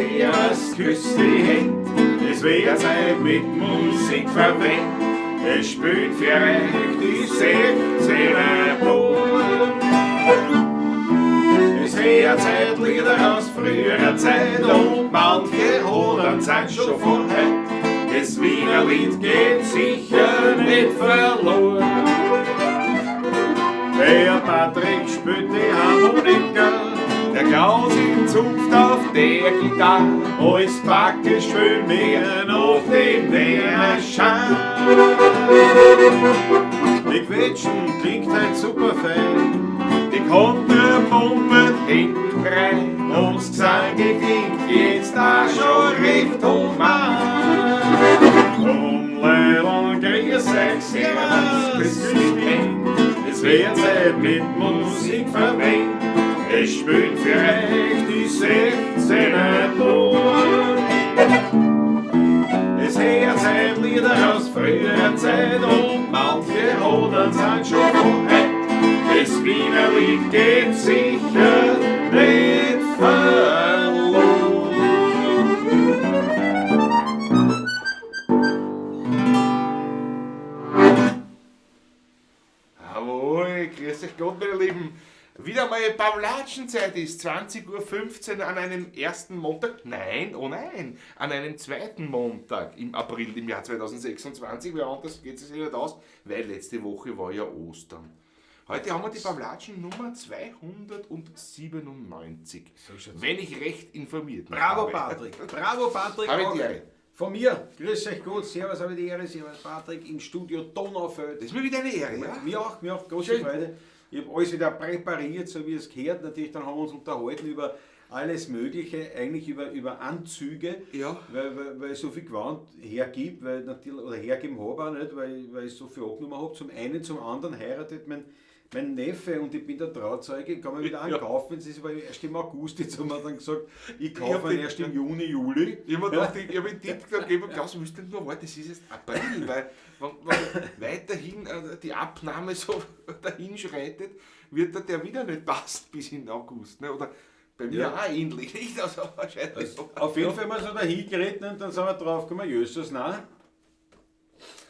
Servus, küsst die Hände, es wird Zeit mit Musik verwendet. Es spielt für euch die 16er Blumen. Es hört Zeit Lieder aus früherer Zeit und manche hören Zeit schon von heute. Das Wiener Lied geht sicher nicht verloren. Der Patrick spielt die Harmonika, der Klausi zupft auf der Gitarre, alles Backe schön mehr nach dem Wernerschein. Die Quetschen klingt halt super fein, die Konterpumpe hinten rein, und das Gesang klingt jetzt auch schon recht human. Und Leute, grüß euch, servus, grüß dich, es wird Zeit mit Musik verwendet. Es spielt für euch die 16er Blumen. Es hört Zeit Lieder aus früherer Zeit und manche Hodern sind schon von heute. Das Wiener Lied geht sicher nicht verloren. Jawohl, grüß euch Gott, meine Lieben. Wieder mal Pavlatschenzeit ist 20:15 Uhr an einem ersten Montag. Nein, oh nein, an einem zweiten Montag im April im Jahr 2026. Wie anders geht es sich nicht aus, weil letzte Woche war ja Ostern. Heute haben wir die Pavlatschen Nummer 297. Wenn ich recht informiert bin. Bravo Patrick, bravo Patrick. Habe ich die Ehre. Von mir, grüß euch gut, servus, habe ich die Ehre, servus Patrick, im Studio Donaufeld. Das ist mir wieder eine Ehre, ja? Mir auch, große Schön. Freude. Ich habe alles wieder präpariert, so wie es gehört. Natürlich, dann haben wir uns unterhalten über alles Mögliche, eigentlich über Anzüge, Ja. weil ich so viel Gewand hergibt, weil natürlich, oder hergeben habe auch nicht, weil ich so viel abgenommen habe. Zum einen, zum anderen heiratet mein Neffe und ich bin der Trauzeuge, kann man wieder ankaufen, es ist aber erst im August, jetzt haben wir dann gesagt, ich kaufe ihn erst im Juni, Juli. Ich habe mir gedacht, ich habe einen Tipp gegeben, Klaus, du musst nicht nur warten, das ist jetzt April, weil wenn weiterhin die Abnahme so dahin schreitet, wird der wieder nicht passen bis in August. Ne? Oder bei mir auch ähnlich, nicht? Also wahrscheinlich so. Auf jeden Fall haben wir so dahin geredet und dann sind wir drauf gekommen, Jesus, nein.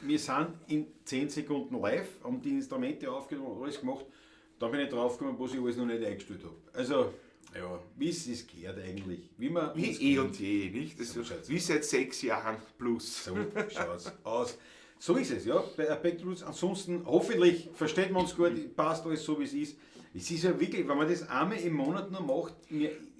Wir sind in 10 Sekunden live, haben die Instrumente aufgenommen, alles gemacht. Dann bin ich drauf gekommen, was ich alles noch nicht eingestellt habe. Also, ja, wie es gehört eigentlich. Wie Und je, nicht? Das So ist, schaut's wie seit 6 Jahren plus. So schaut's aus. So ist es, ja. Back to Roots. Ansonsten, hoffentlich versteht man uns gut, passt alles so, wie es ist. Es ist ja wirklich, wenn man das einmal im Monat nur macht,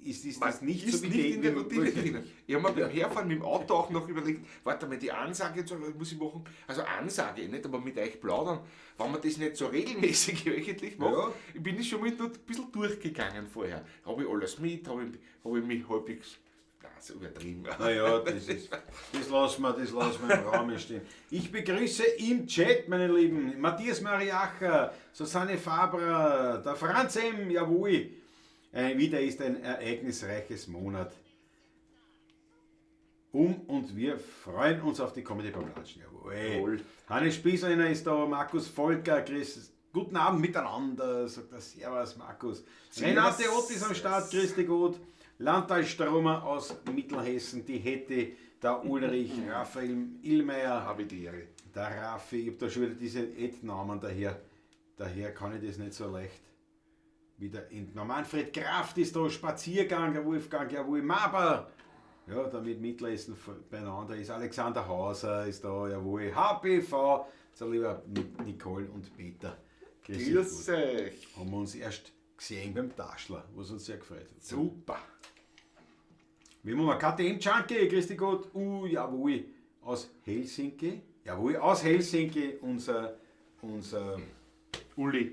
ist das nicht so wie nicht in der die Routine drinnen. Ich habe mir beim Herfahren mit dem Auto auch noch überlegt, warte mal, die Ansage jetzt, muss ich machen, also Ansage, nicht, aber mit euch plaudern, wenn man das nicht so regelmäßig wöchentlich macht, Ja. ich bin ich schon mal ein bisschen durchgegangen vorher. Habe ich alles mit, habe ich mich halbwegs, so übertrieben. Naja, das lassen wir im Raum stehen. Ich begrüße im Chat, meine Lieben, Matthias Mariacher, Susanne Fabra, der Franz M., jawohl. Wieder ist ein ereignisreiches Monat. Und wir freuen uns auf die kommende Pavlatschen. Jawohl. Hannes Spießleiner ist da, Markus Volker, Chris. Guten Abend miteinander, sagt der Servus Markus. Renate Ott ist am Start, grüß dich gut. Landtalstromer aus Mittelhessen, die Hette, der Ulrich, Raphael Illmeier, Habe ich die Ehre. der Raffi, ich habe da schon wieder diese Ad-Namen daher kann ich das nicht so leicht wieder entnommen. Manfred Kraft ist da, Spaziergang, der Wolfgang, jawohl, Maber, ja, damit Mittelhessen beieinander ist, Alexander Hauser ist da, jawohl, HPV, so lieber Nicole und Peter. Grüß euch. Haben wir uns erst gesehen beim Taschler, was uns sehr gefreut hat. Super. Wie haben wir KTM Junkie, grüß dich Gott, jawohl, aus Helsinki, unser Uli.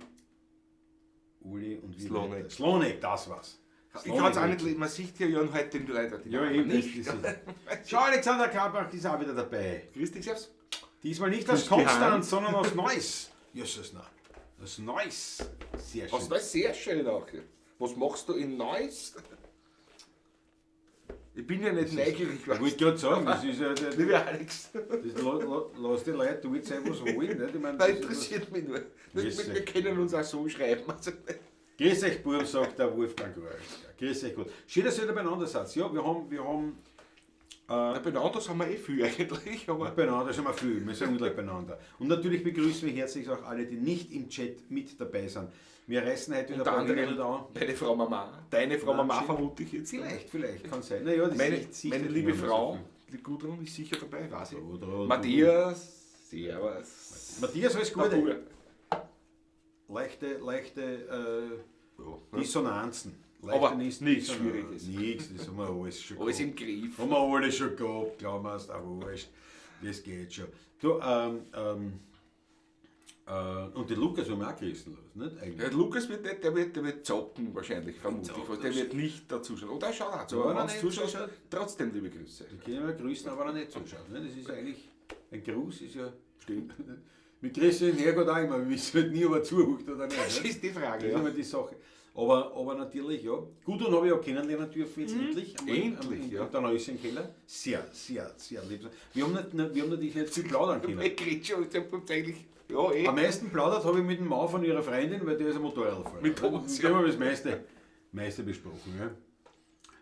und wie Slonek. weiter? Slonek, das war's. Ich kann es auch nicht, man sieht ja heute den Leuten die Ja, Namen eben, nicht. das ist. Schau, Alexander Kabach ist auch wieder dabei. Grüß dich selbst. Diesmal nicht aus Grüß dich, Konstanz, Hans. sondern aus Neuss. Jesus, nein. Aus Neuss. Sehr schön. Das war sehr schön auch. Was machst du in Neuss? Ich bin ja nicht neugierig. Ich wollte gerade sagen, das ist ja. Liebe Alex, Lass die Leute tun, was wollen. Nicht? Ich meine, das interessiert mich nur. Yes, Wir können uns auch so schreiben. Also, Grüß euch, Bub, sagt der Wolfgang Größger. Grüß euch gut. Schön, dass ihr da beieinander seid. Ja, wir haben Beieinander sind wir viel eigentlich, aber beieinander sind wir viel. Wir sind gleich beieinander. Und natürlich begrüßen wir herzlich auch alle, die nicht im Chat mit dabei sind. Wir reißen heute wieder unter ein paar anderem Dinge an. meine Frau Mama. Deine Frau Mama Wahnsinn. vermute ich jetzt. Vielleicht, kann sein. Naja, das Meine, sieht meine nicht liebe mehr so Frau, viel. die Gudrun, ist sicher dabei, weiß ich. Oder- Matthias, servus. Matthias, alles Der Gute. Bruder. Leichte Ja. Dissonanzen. Aber Nichts nichts Schwieriges. Nichts, das haben wir alles schon Alles gehabt. im Griff. Haben wir alles schon gehabt, glauben wir es, aber wurscht. Das geht schon. Du, und den Lukas haben wir auch gerissen lassen, nicht? Eigentlich. Der Lukas wird nicht, der wird zocken wahrscheinlich, vermute ich. Der wird nicht dazuschauen. Oder er schaut auch zu. Ja, Aber wenn wenn er du nicht zuschaust, zuschaut. trotzdem liebe Grüße. Die können wir grüßen, aber er nicht zuschaut. Ne? Das ist eigentlich, ein Gruß ist ja, Stimmt. wir grüßen den Herrgott auch immer, wir wissen halt nie, ob er zuhört oder nicht. Das Ne? ist die Das Frage, ist ja. immer die Sache. Aber natürlich, ja. Gut, und habe ich auch kennenlernen dürfen jetzt endlich. Einmal, Endlich, ja. Im Tanäuschen Keller. Sehr, sehr, sehr lieb. Wir haben natürlich nicht viel plaudern können. Ich krieg schon tatsächlich, ja eh. Am meisten plaudert habe ich mit dem Mann von ihrer Freundin, weil der ist ein Motorradfahrer. Mit Thomas, Mit dem habe ich das meiste besprochen. Ja.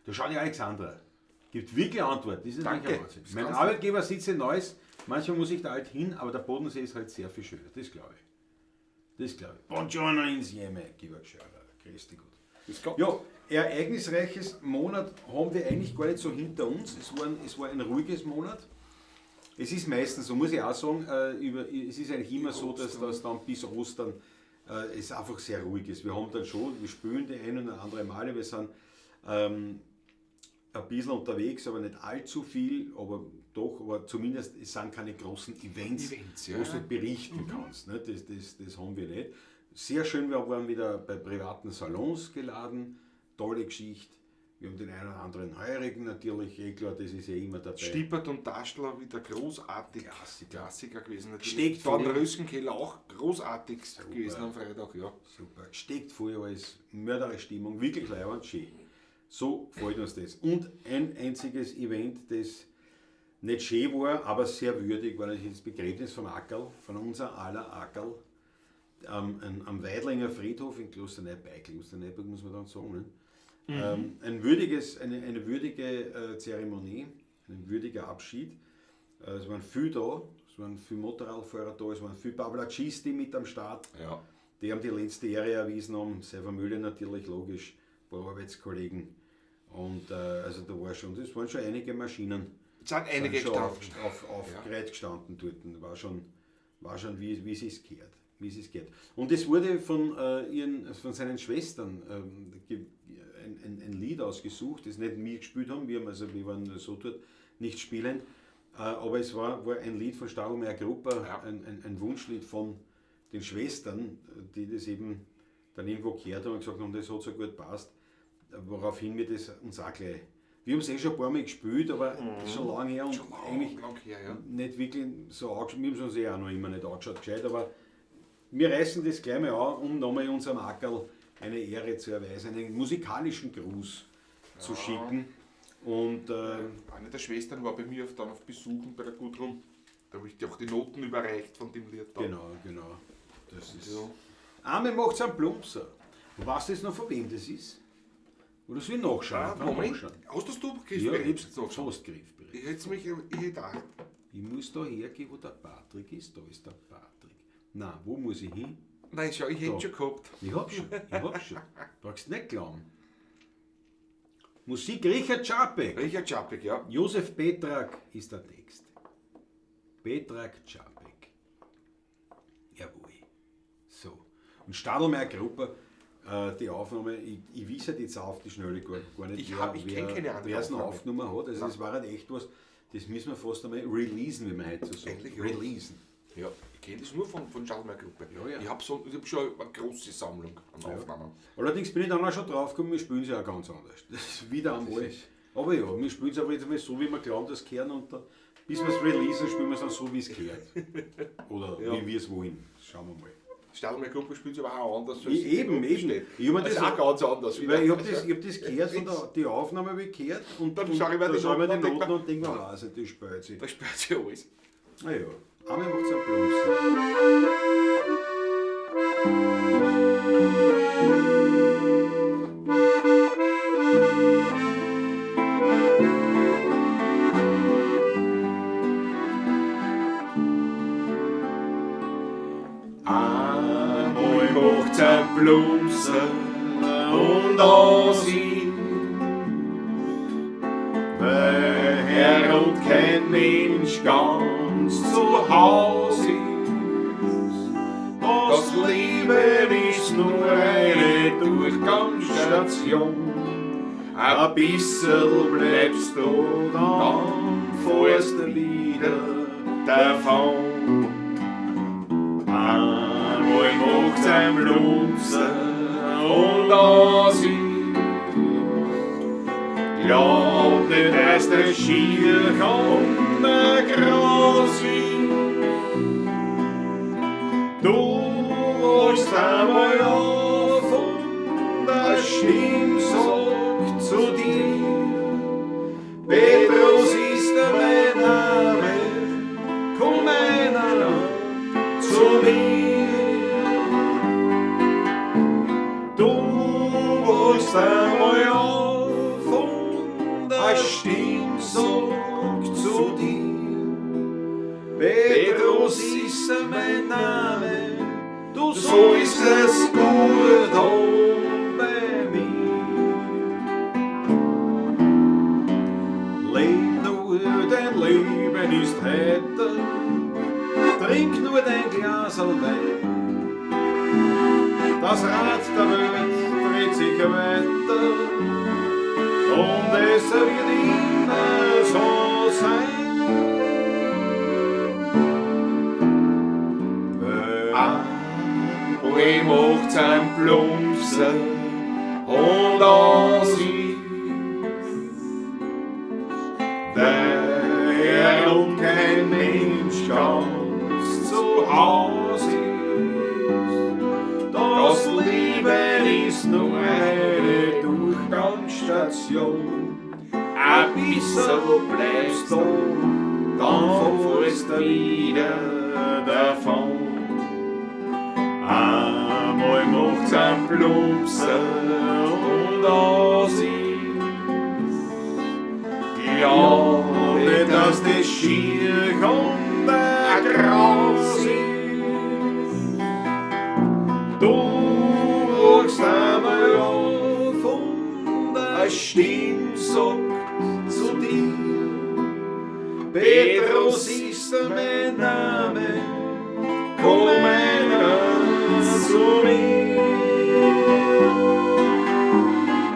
Da schaut ja Alexandra. Gibt wirklich Antwort. Das ist Danke. wirklich ein Wahnsinn. Das Mein kannst Arbeitgeber sitzt in Neuss. Manchmal muss ich da halt hin, aber der Bodensee ist halt sehr viel schöner. Das glaube ich. Das glaube ich. Buongiorno insieme, Georg Scheurer. Grüß dich gut. Das geht. Ja, ereignisreiches Monat haben wir eigentlich gar nicht so hinter uns. Es war ein ruhiges Monat. Es ist meistens, so muss ich auch sagen, es ist eigentlich immer so, dass dann bis Ostern es einfach sehr ruhig ist. Wir haben dann schon, wir spielen die ein oder andere Male, wir sind ein bisschen unterwegs, aber nicht allzu viel, aber doch, aber zumindest es sind keine großen Events, Ja. wo du berichten kannst. Ne? Das haben wir nicht. Sehr schön, wir waren wieder bei privaten Salons geladen, tolle Geschichte. Wir haben den einen oder anderen Heurigen natürlich, klar, das ist ja immer dabei. Stippert und Taschler wieder großartig. Klassiker. Klassiker gewesen. Natürlich. Steckt Van voll. Röskenkeller auch großartig Super. gewesen am Freitag, ja. Super, steckt voll alles, mördere Stimmung, wirklich leibend schön. So gefällt uns das. Und ein einziges Event, das nicht schön war, aber sehr würdig, war natürlich das Begräbnis vom Ackerl, von unser aller Ackerl, am Weidlinger Friedhof in Klosterneuburg, bei Klosterneuburg muss man dann sagen. Ne? Eine würdige Zeremonie, ein würdiger Abschied. Es waren viele da, es waren viele Motorradfahrer da, es waren viele Pavlacisti mit am Start. Ja. Die haben die letzte Ehre erwiesen, haben sehr Familie natürlich, logisch, ein paar Arbeitskollegen. Und also da war schon, das waren schon einige Maschinen. Es sind einige schon gestanden. aufgereiht gestanden dort. War schon wie es ist gehört. Wie es ist gehört. Und es wurde von seinen Schwestern ein Lied ausgesucht, das nicht wir gespielt haben, wir waren so dort nicht spielend, aber es war ein Lied von Stadelmeier Grupper, Ja. ein Wunschlied von den Schwestern, die das eben dann irgendwo gehört haben und gesagt haben, das hat so gut passt, woraufhin wir das uns auch gleich. Wir haben es schon ein paar Mal gespielt, aber das ist schon lange her und eigentlich lang her, ja. nicht wirklich so angeschaut. Wir haben es uns auch noch immer nicht angeschaut, gescheit, aber wir reißen das gleich mal an, um nochmal unserem Ackerl eine Ehre zu erweisen, einen musikalischen Gruß zu schicken. Und Eine der Schwestern war bei mir dann auf Besuchen bei der Gudrun. Da habe ich dir auch die Noten überreicht von dem Lied. Da. genau. Das ist. Ja. Einmal macht es einen Plumpser. Und weißt du jetzt noch, von wem das ist? Oder soll ich nachschauen? Kann ich Moment, nachschauen? hast du Ja, Griffbereit? ich hab's jetzt fast griffbereit. Ich hätte mich da. Ich muss da hergehen, wo der Patrick ist. Da ist der Patrick. Nein, wo muss ich hin? Nein, schau, ich hätte Da. schon gehabt. Ich hab's schon. Brauchst nicht glauben. Musik Richard Čapek. Richard Čapek, ja. Josef Petrak ist der Text. Petrak Čapek. Jawohl. So. Und Stadelmeier Gruppe, die Aufnahme, ich weiß halt jetzt auf die Schnelle gar nicht, Ich kenn keine andere wer es noch Aufnahme. aufgenommen hat. Also das war halt echt was, das müssen wir fast einmal releasen, wie man heute so sagt. Eigentlich, ja. Releasen. Ja, ich kenne das nur von Stadelmeier Gruppe. Ja. Ich habe schon eine große Sammlung an Aufnahmen. Allerdings bin ich dann auch schon drauf gekommen, wir spielen sie auch ganz anders. Das ist wieder einmal. Aber ja, wir spielen es aber jetzt einmal so, wie wir glauben, das gehört, und dann, bis wir es releasen, spielen wir es dann so, wie es gehört. Oder Ja. wie wir es wollen. Schauen wir mal. Stadelmeier Gruppe spielt sie aber auch anders. als Eben. die steht. Ich hab mir Das ist das auch ganz anders. wieder. Weil ich habe das gehört, die Aufnahme habe ich gehört, und Dann schau ich mir die schau Noten an und Noten und denke mir, was, das spielt sie. Da spielt sie alles. Naja, einmal macht es einen Plumpser. Plumpsen und Ansehen. Wer und kein Mensch ganz zu Hause ist. Das Leben ist nur eine Durchgangsstation. Ein bisschen bleibst du, dann fährst du wieder davon. Einmal macht's ein Plumpsen und Ansehen. Glaub nicht, dass der Schier kommt, der Gras Du wachst einmal auf und der Stimme sagt zu dir: Petrus ist mein Name, komm einer zu mir. Du wachst einmal auf und eine Stimme sagt zu dir: Petrus ist mein Name, du sollst es gut haben bei mir. Leb nur, dein Leben ist heute, trink nur dein Glas Wein. Das Rad der Welt dreht sich weiter und es wird immer so sein. Ich macht's ein Plumpsen und Ansehen. Wer und kein Mensch ganz zu Hause ist. Das Leben ist nur eine Durchgangsstation. Ein bisschen bleibst du, dann fährst du wieder davon. Einmal macht's ein Plumpsen und Ansehen. Glaub nicht, dass das Schier kommt, der Gras ist. Du wachst einmal auf und eine Stimme sagt zu dir: Petrus ist mein Name, komm einer zu mir.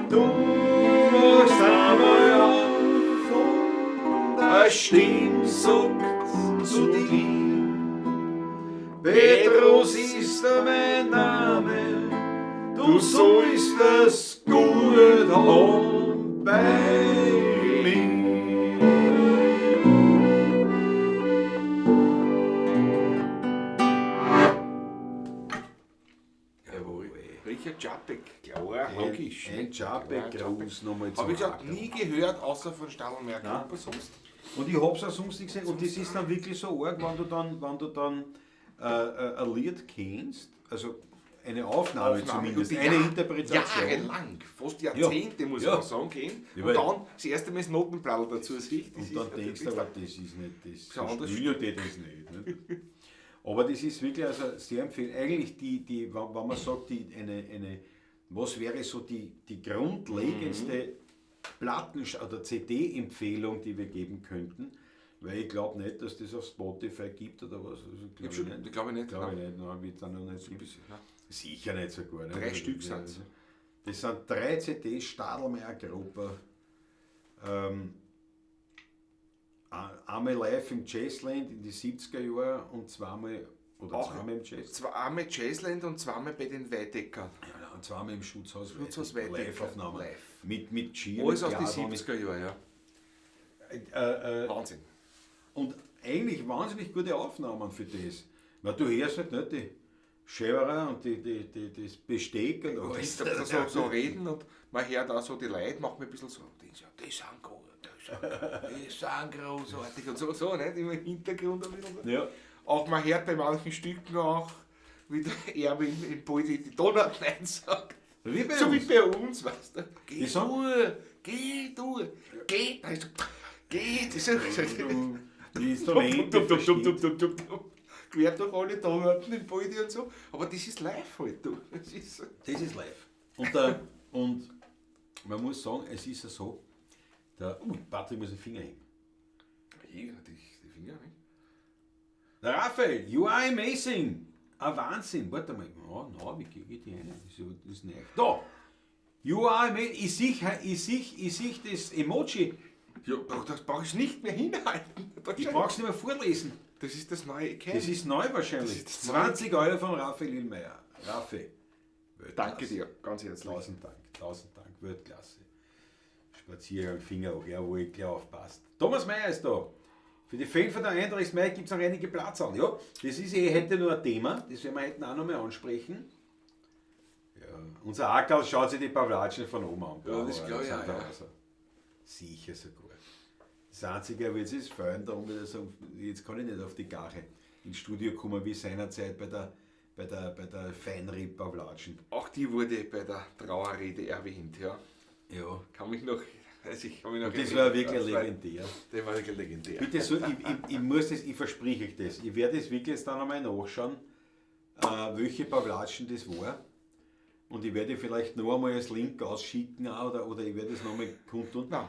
Du wachst einmal auf und eine Stimme sagt zu dir: Petrus ist mein Name, du sollst es gut haben bei mir. Richard Čapek, klar, logisch. Ein Čapek-Gruß nochmal zum Habe ich auch Vater. nie gehört, außer von Stadelmeier Gruppe sonst. Und ich hab's auch sonst nicht gesehen. Und das ist dann wirklich so arg, wenn du dann ein Lied kennst, also eine Aufnahme zumindest, über eine Interpretation. Jahrelang, fast Jahrzehnte muss Ja. man sagen, gehen. Ja, Und dann das erste Mal das Notenblatt dazu sieht. Und dann denkst du, aber das ist nicht das. Ja, So das spielt ja das nicht. Aber das ist wirklich also sehr empfehlenswert. Eigentlich, wenn man sagt, was wäre so die grundlegendste Platten- oder CD-Empfehlung, die wir geben könnten, weil ich glaube nicht, dass das auf Spotify gibt oder was. Also, Glaube ich nicht. Glaube ich nein. nicht, nein, wird dann noch nicht so. Nein. Sicher nicht sogar. Ne? 3 Stück sind's. Das sind 3 CDs, Stadelmeier Gruppe. Einmal live im Jazzland in die 70er Jahre und zweimal im Jazz. Einmal Jazzland und zweimal bei den Weideckern. Ja, und zweimal im Schutzhaus Weidecker. Live-Aufnahme. Live. Mit Ski. Alles mit aus den Gladon. 70er Jahren, ja. Wahnsinn. Und eigentlich wahnsinnig gute Aufnahmen für das. Weil du hörst halt nicht die Scherer und das Besteck und Und alles. so reden und man hört auch so die Leute, macht mir ein bisschen so, die sind gut, die sind großartig und so, nicht? Immer im Hintergrund ein bisschen. So. Ja. Auch man hört bei manchen Stücken auch, wie der Erwin in Poldi die Donut Nein sagt. Wie bei So wie uns. bei uns, weißt du. Geh Die sagen- geh. Also, geh. Das ist Die Instrumente versteht. quer durch alle Torhüten im Baldi und so. Aber das ist live halt, du. Das ist live. Und man muss sagen, es ist ja so, Patrick muss den Finger heben. hier, die Finger, ne? Der Raphael, you are amazing. Ein Wahnsinn. Warte mal. Wie geht die rein? Das ist nicht. Da! You are amazing. Ich sehe das Emoji. Ja, das brauche ich nicht mehr hinhalten. Ich brauche es nicht mehr vorlesen. Das ist das neue Ken. Das ist neu wahrscheinlich. Das ist 20 Euro von Raphael Illmeier. Raffi. Danke dir, ganz herzlich. 1000 Dank. Weltklasse. Spaziergang, Finger hoch, jawohl, klar aufpasst. Thomas Meyer ist da. Für die Fans von der 31. Mai gibt es noch einige Platzann. Ja, das ist heute nur ein Thema, das werden wir heute auch noch mal ansprechen. Ja, unser Ackerl schaut sich die Pawlatschen von oben an. Ja, das glaube ich auch, ja. Sicher sogar. Das Einzige, aber jetzt ist fehlen, darum würde ich sagen, jetzt kann ich nicht auf die Gache ins Studio kommen, wie seinerzeit bei der Feinripp Pawlatschen. Auch die wurde bei der Trauerrede erwähnt, ja. Ja. Kann mich noch. Also ich kann mich noch Das war wirklich legendär. Der war wirklich legendär. Bitte so, ich verspreche euch das. Ich werde es wirklich jetzt dann einmal nachschauen, welche Pawlatschen das war. Und ich werde vielleicht noch einmal als Link ausschicken oder ich werde es noch einmal kundtun. Nein.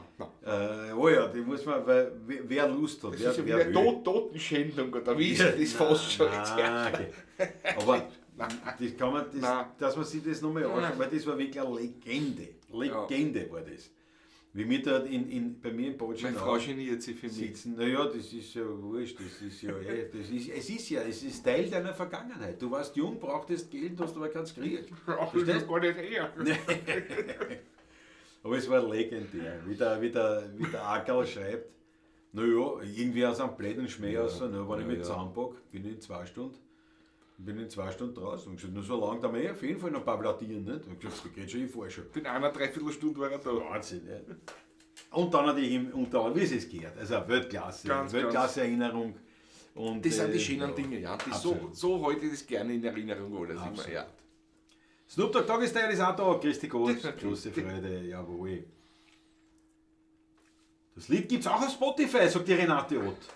Oh ja, die muss man, weil wer Lust hat. Das ist ja wie eine Totenschändung oder wie ist das fast schon okay. Aber das kann man, dass man sich das noch mal anschaut, weil das war wirklich eine Legende. Legende war das. Wie wir da bei mir im Botschaften. Meine Frau geniert sich für mich. Sitzen. Naja, das ist ja wurscht, das ist ja es ist Teil deiner Vergangenheit. Du warst jung, brauchtest Geld, hast aber keins gekriegt. Ach, das ist gar nicht her. Aber es war legendär, wie der Ackerl schreibt, naja, irgendwie aus einem blöden Schmäh aus, wenn ich mit Zahnbock bin ich in 2 Stunden. Bin in 2 Stunden draußen und gesagt, nur so lange, da muss ich auf jeden Fall noch pawlatieren. Nicht? Und gesagt, das geht schon, ich fahre schon. In einer Dreiviertelstunde war er da. Wahnsinn, nicht? Und dann hatte ich ihm unter wie es gehört. Also Weltklasse, Erinnerung. Und, das sind die schönen Dinge, ja. Absolut. So halte ich das gerne in Erinnerung, alles immer, ja. Snoop Dogg Tagesteil ist auch da, Christi Gott, große Freude, jawohl. Das Lied gibt es auch auf Spotify, sagt die Renate Ott.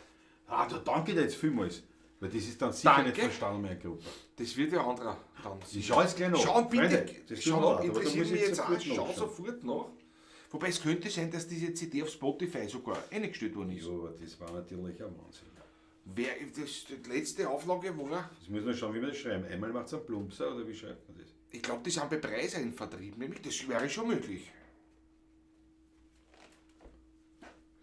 Da danke dir jetzt vielmals. Weil das ist dann sicher nicht von Stadelmeier-Gruppe. Das wird ja anderer dann. Ich schaue jetzt gleich nach. Schau bitte, Freunde, interessiert mich jetzt auch. Schau sofort nach. Wobei es könnte sein, dass diese CD auf Spotify sogar eingestellt worden ist. Ja, aber das war natürlich ein Wahnsinn. Die letzte Auflage war... Das muss man schauen, wie wir das schreiben. Einmal macht es einen Plumpser oder wie schreibt man das? Ich glaube, die sind bei Preisen vertrieben, nämlich das wäre schon möglich.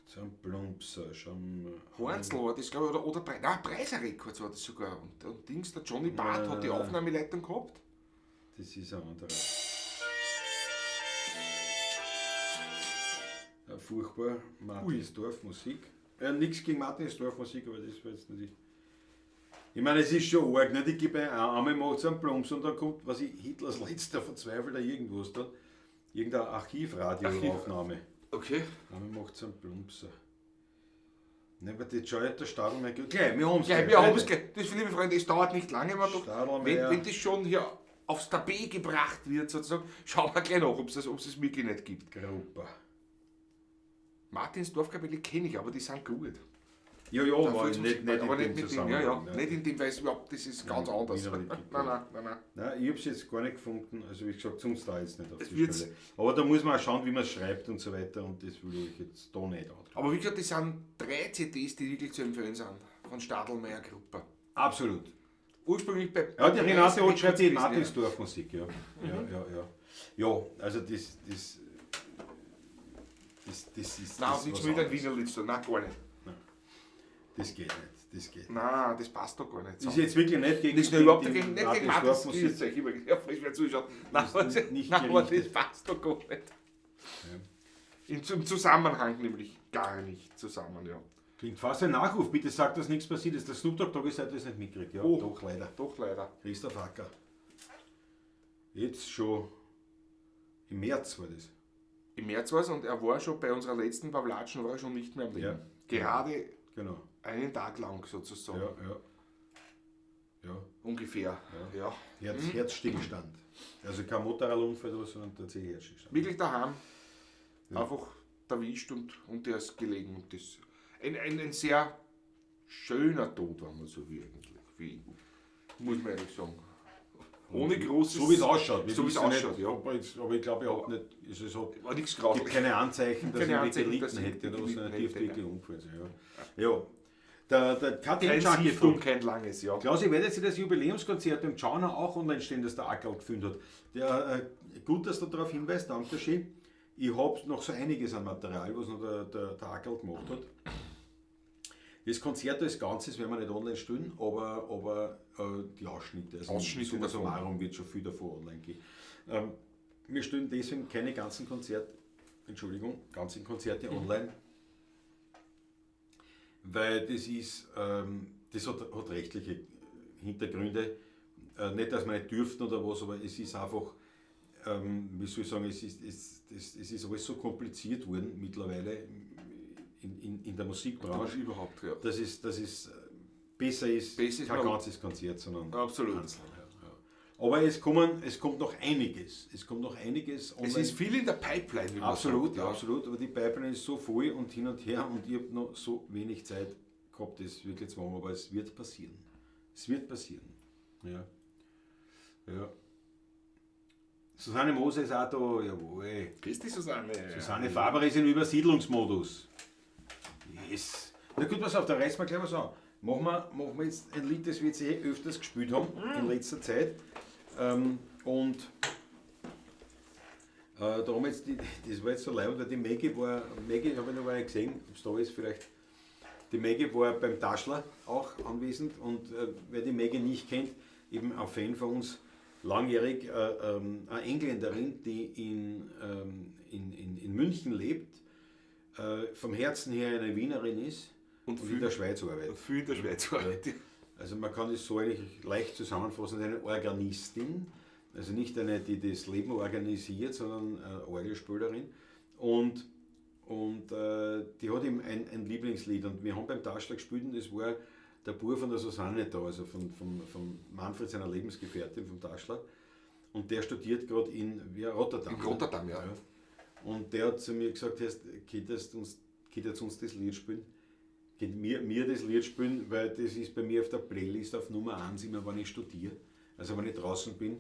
So ein Plumpser, schon... Hornzl war das, glaube ich, oder Preiser Records war das sogar. Und Dings, der Johnny Barth hat die Aufnahmeleitung gehabt. Das ist ein anderer. Ja, furchtbar, Martinsdorf Musik. Nichts gegen Martinsdorf Musik, aber das war jetzt nicht... Ich meine, es ist schon arg, nicht? Ich gebe einmal macht es einen Plumps und dann kommt, was ich, Hitlers letzter Verzweifelter irgendwas da. Irgendeine Archivradioaufnahme. Okay. Einmal macht es einen Plumpser. Nein, aber das schaut der Stadelmeier gleich. Wir haben es gleich. Das, liebe Freunde, es dauert nicht lange. Wenn das schon hier aufs Tapet gebracht wird, sozusagen, schauen wir gleich nach, ob es das wirklich nicht gibt. Gruppa. Martinsdorf-Kapelle kenne ich, aber die sind gut. Ja, aber nicht in dem Zusammenhang. Nicht in dem, weil es überhaupt, das ist ganz anders. Nein. Nein, ich habe es jetzt gar nicht gefunden, also wie gesagt, sonst da jetzt nicht auf die Stelle. Aber da muss man auch schauen, wie man es schreibt und so weiter und das will ich jetzt da nicht an. Aber wie gesagt, das sind 3 CDs, die wirklich zu empfehlen sind, von Stadelmeier Gruppe. Absolut. Ursprünglich bei... Ja, die Renate Ott schreibt die Martinsdorf Musik, ja. Ja, also das ist... Nein, und nichts mit einem Wienerlied, so, nein, gar nicht. Das geht nicht. Nein, das passt doch gar nicht. Das ist jetzt wirklich nicht gegen... Das ist überhaupt nicht gegen Martinsdorf-Musik. Nein, aber das passt doch gar nicht. Ja. Im Zusammenhang nämlich gar nicht zusammen, ja. Klingt fast ein Nachruf, bitte sag, dass nichts passiert ist. Der Snoop Dogg Tag ist das nicht mitkriegt. Ja, doch leider. Christoph Acker. Jetzt schon im März war das. Im März war es und er war schon bei unserer letzten Pawlatschen war er schon nicht mehr am Leben. Ja. Gerade genau. Einen Tag lang sozusagen. Ja. Ungefähr. Ja. Herzstillstand. Also kein Motorradunfall oder so, sondern tatsächlich Herzstillstand. Wirklich daheim. Ja. Einfach erwischt und der ist gelegen. Und das ein sehr schöner Tod, wenn man so will eigentlich. viel. Muss man ehrlich sagen. Ohne großes... So wie es ausschaut. Wir So wie es wissen ausschaut, nicht, ja. Aber ich glaube, er hat nicht. Es hat, War nichts gibt grauslich. keine Anzeichen, dass Keine er Anzeichen, gelitten dass er hätte oder was gelitten eine hätte, tiefdicke nein. Unfall sein. Ja. Ja. Der Kein KTM-Junkie Sichtung, kein langes, ja. Klaus, ich werde jetzt das Jubiläumskonzert beim Jana auch online stehen, das der Ackerl gefunden hat. Gut, dass du darauf hinweist, danke schön. Ich habe noch so einiges an Material, was noch der Ackerl gemacht hat. Das Konzert als Ganzes werden wir nicht online stellen, aber die Ausschnitte, also Ausschnitte summa davon. summarum wird schon viel davon online gehen. Wir stellen deswegen keine ganzen Konzerte online, weil das hat rechtliche Hintergründe. Nicht, dass wir nicht dürften oder was, aber es ist einfach, wie soll ich sagen, es ist alles so kompliziert worden mittlerweile in der Musikbranche, Überhaupt, ja. dass es besser ist kein man- ganzes Konzert, sondern Absolut. einzeln. Ja. Aber es kommt noch einiges. Es kommt noch einiges Es ist viel in der Pipeline, wie man absolut, sagt. Ja. absolut. Aber die Pipeline ist so voll und hin und her und ich habe noch so wenig Zeit gehabt, das wirklich zu machen. Aber es wird passieren. Es wird passieren. Ja. Ja. Susanne Moser ist auch da, jawohl. Grüß dich, Susanne. Susanne Faber ist in Übersiedlungsmodus. Yes. Na gut, pass auf, da reißen wir gleich was an. Machen wir jetzt ein Lied, das wir jetzt öfters gespielt haben in letzter Zeit. Und da haben wir jetzt das war jetzt so leid, weil die Maggie habe ich noch gar nicht gesehen, ob es da ist vielleicht. Die Maggie war beim Taschler auch anwesend und wer die Maggie nicht kennt, eben ein Fan von uns, langjährig, eine Engländerin, die in München lebt, vom Herzen her eine Wienerin ist und in der Schweiz arbeitet. Und viel in der Schweiz arbeitet. Also man kann das so eigentlich leicht zusammenfassen, eine Organistin, also nicht eine, die das Leben organisiert, sondern eine Orgelspielerin. Und die hat eben ein Lieblingslied und wir haben beim Taschler gespielt und das war der Bub von der Susanne da, also von Manfred, seiner Lebensgefährtin, vom Taschler. Und der studiert gerade in Rotterdam. In Rotterdam, ja. Und der hat zu mir gesagt, geht jetzt uns das Lied spielen? Geht mir das Lied spielen, weil das ist bei mir auf der Playlist auf Nummer 1 immer, wenn ich studiere. Also wenn ich draußen bin,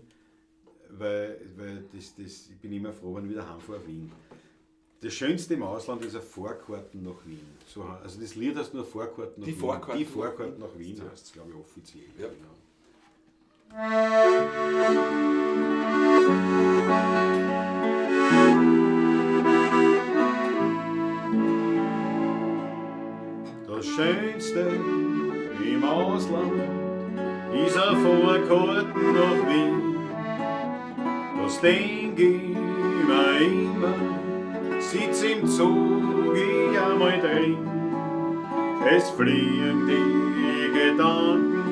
weil ich bin immer froh, wenn ich wieder heimfahre auf Wien. Das Schönste im Ausland ist ein Vorkarten nach Wien. So, also das Lied heißt nur Vorkarten nach Die Wien. Vorkarten Die Vorkarten nach Wien heißt es, glaube ich, offiziell. Ja. Genau. Das Schönste im Ausland ist ein Vorkarten nach Wien. Das denk ich mir immer, sitz im Zug ich einmal drin. Es fliegen die Gedanken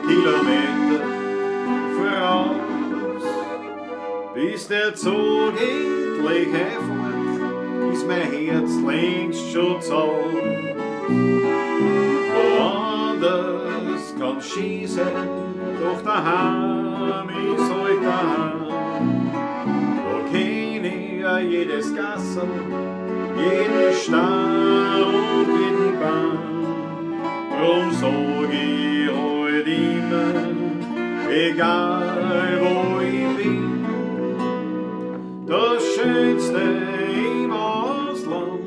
Kilometer voraus. Bis der Zug endlich herfährt, ist mein Herz längst schon zaut. Woanders kann schießen, doch daheim ist halt daheim. Da kenn ich ja jedes Gassel, jeden Stau und jeden Bahn. Drum sag ich halt immer, egal wo ich bin, das Schönste im Ausland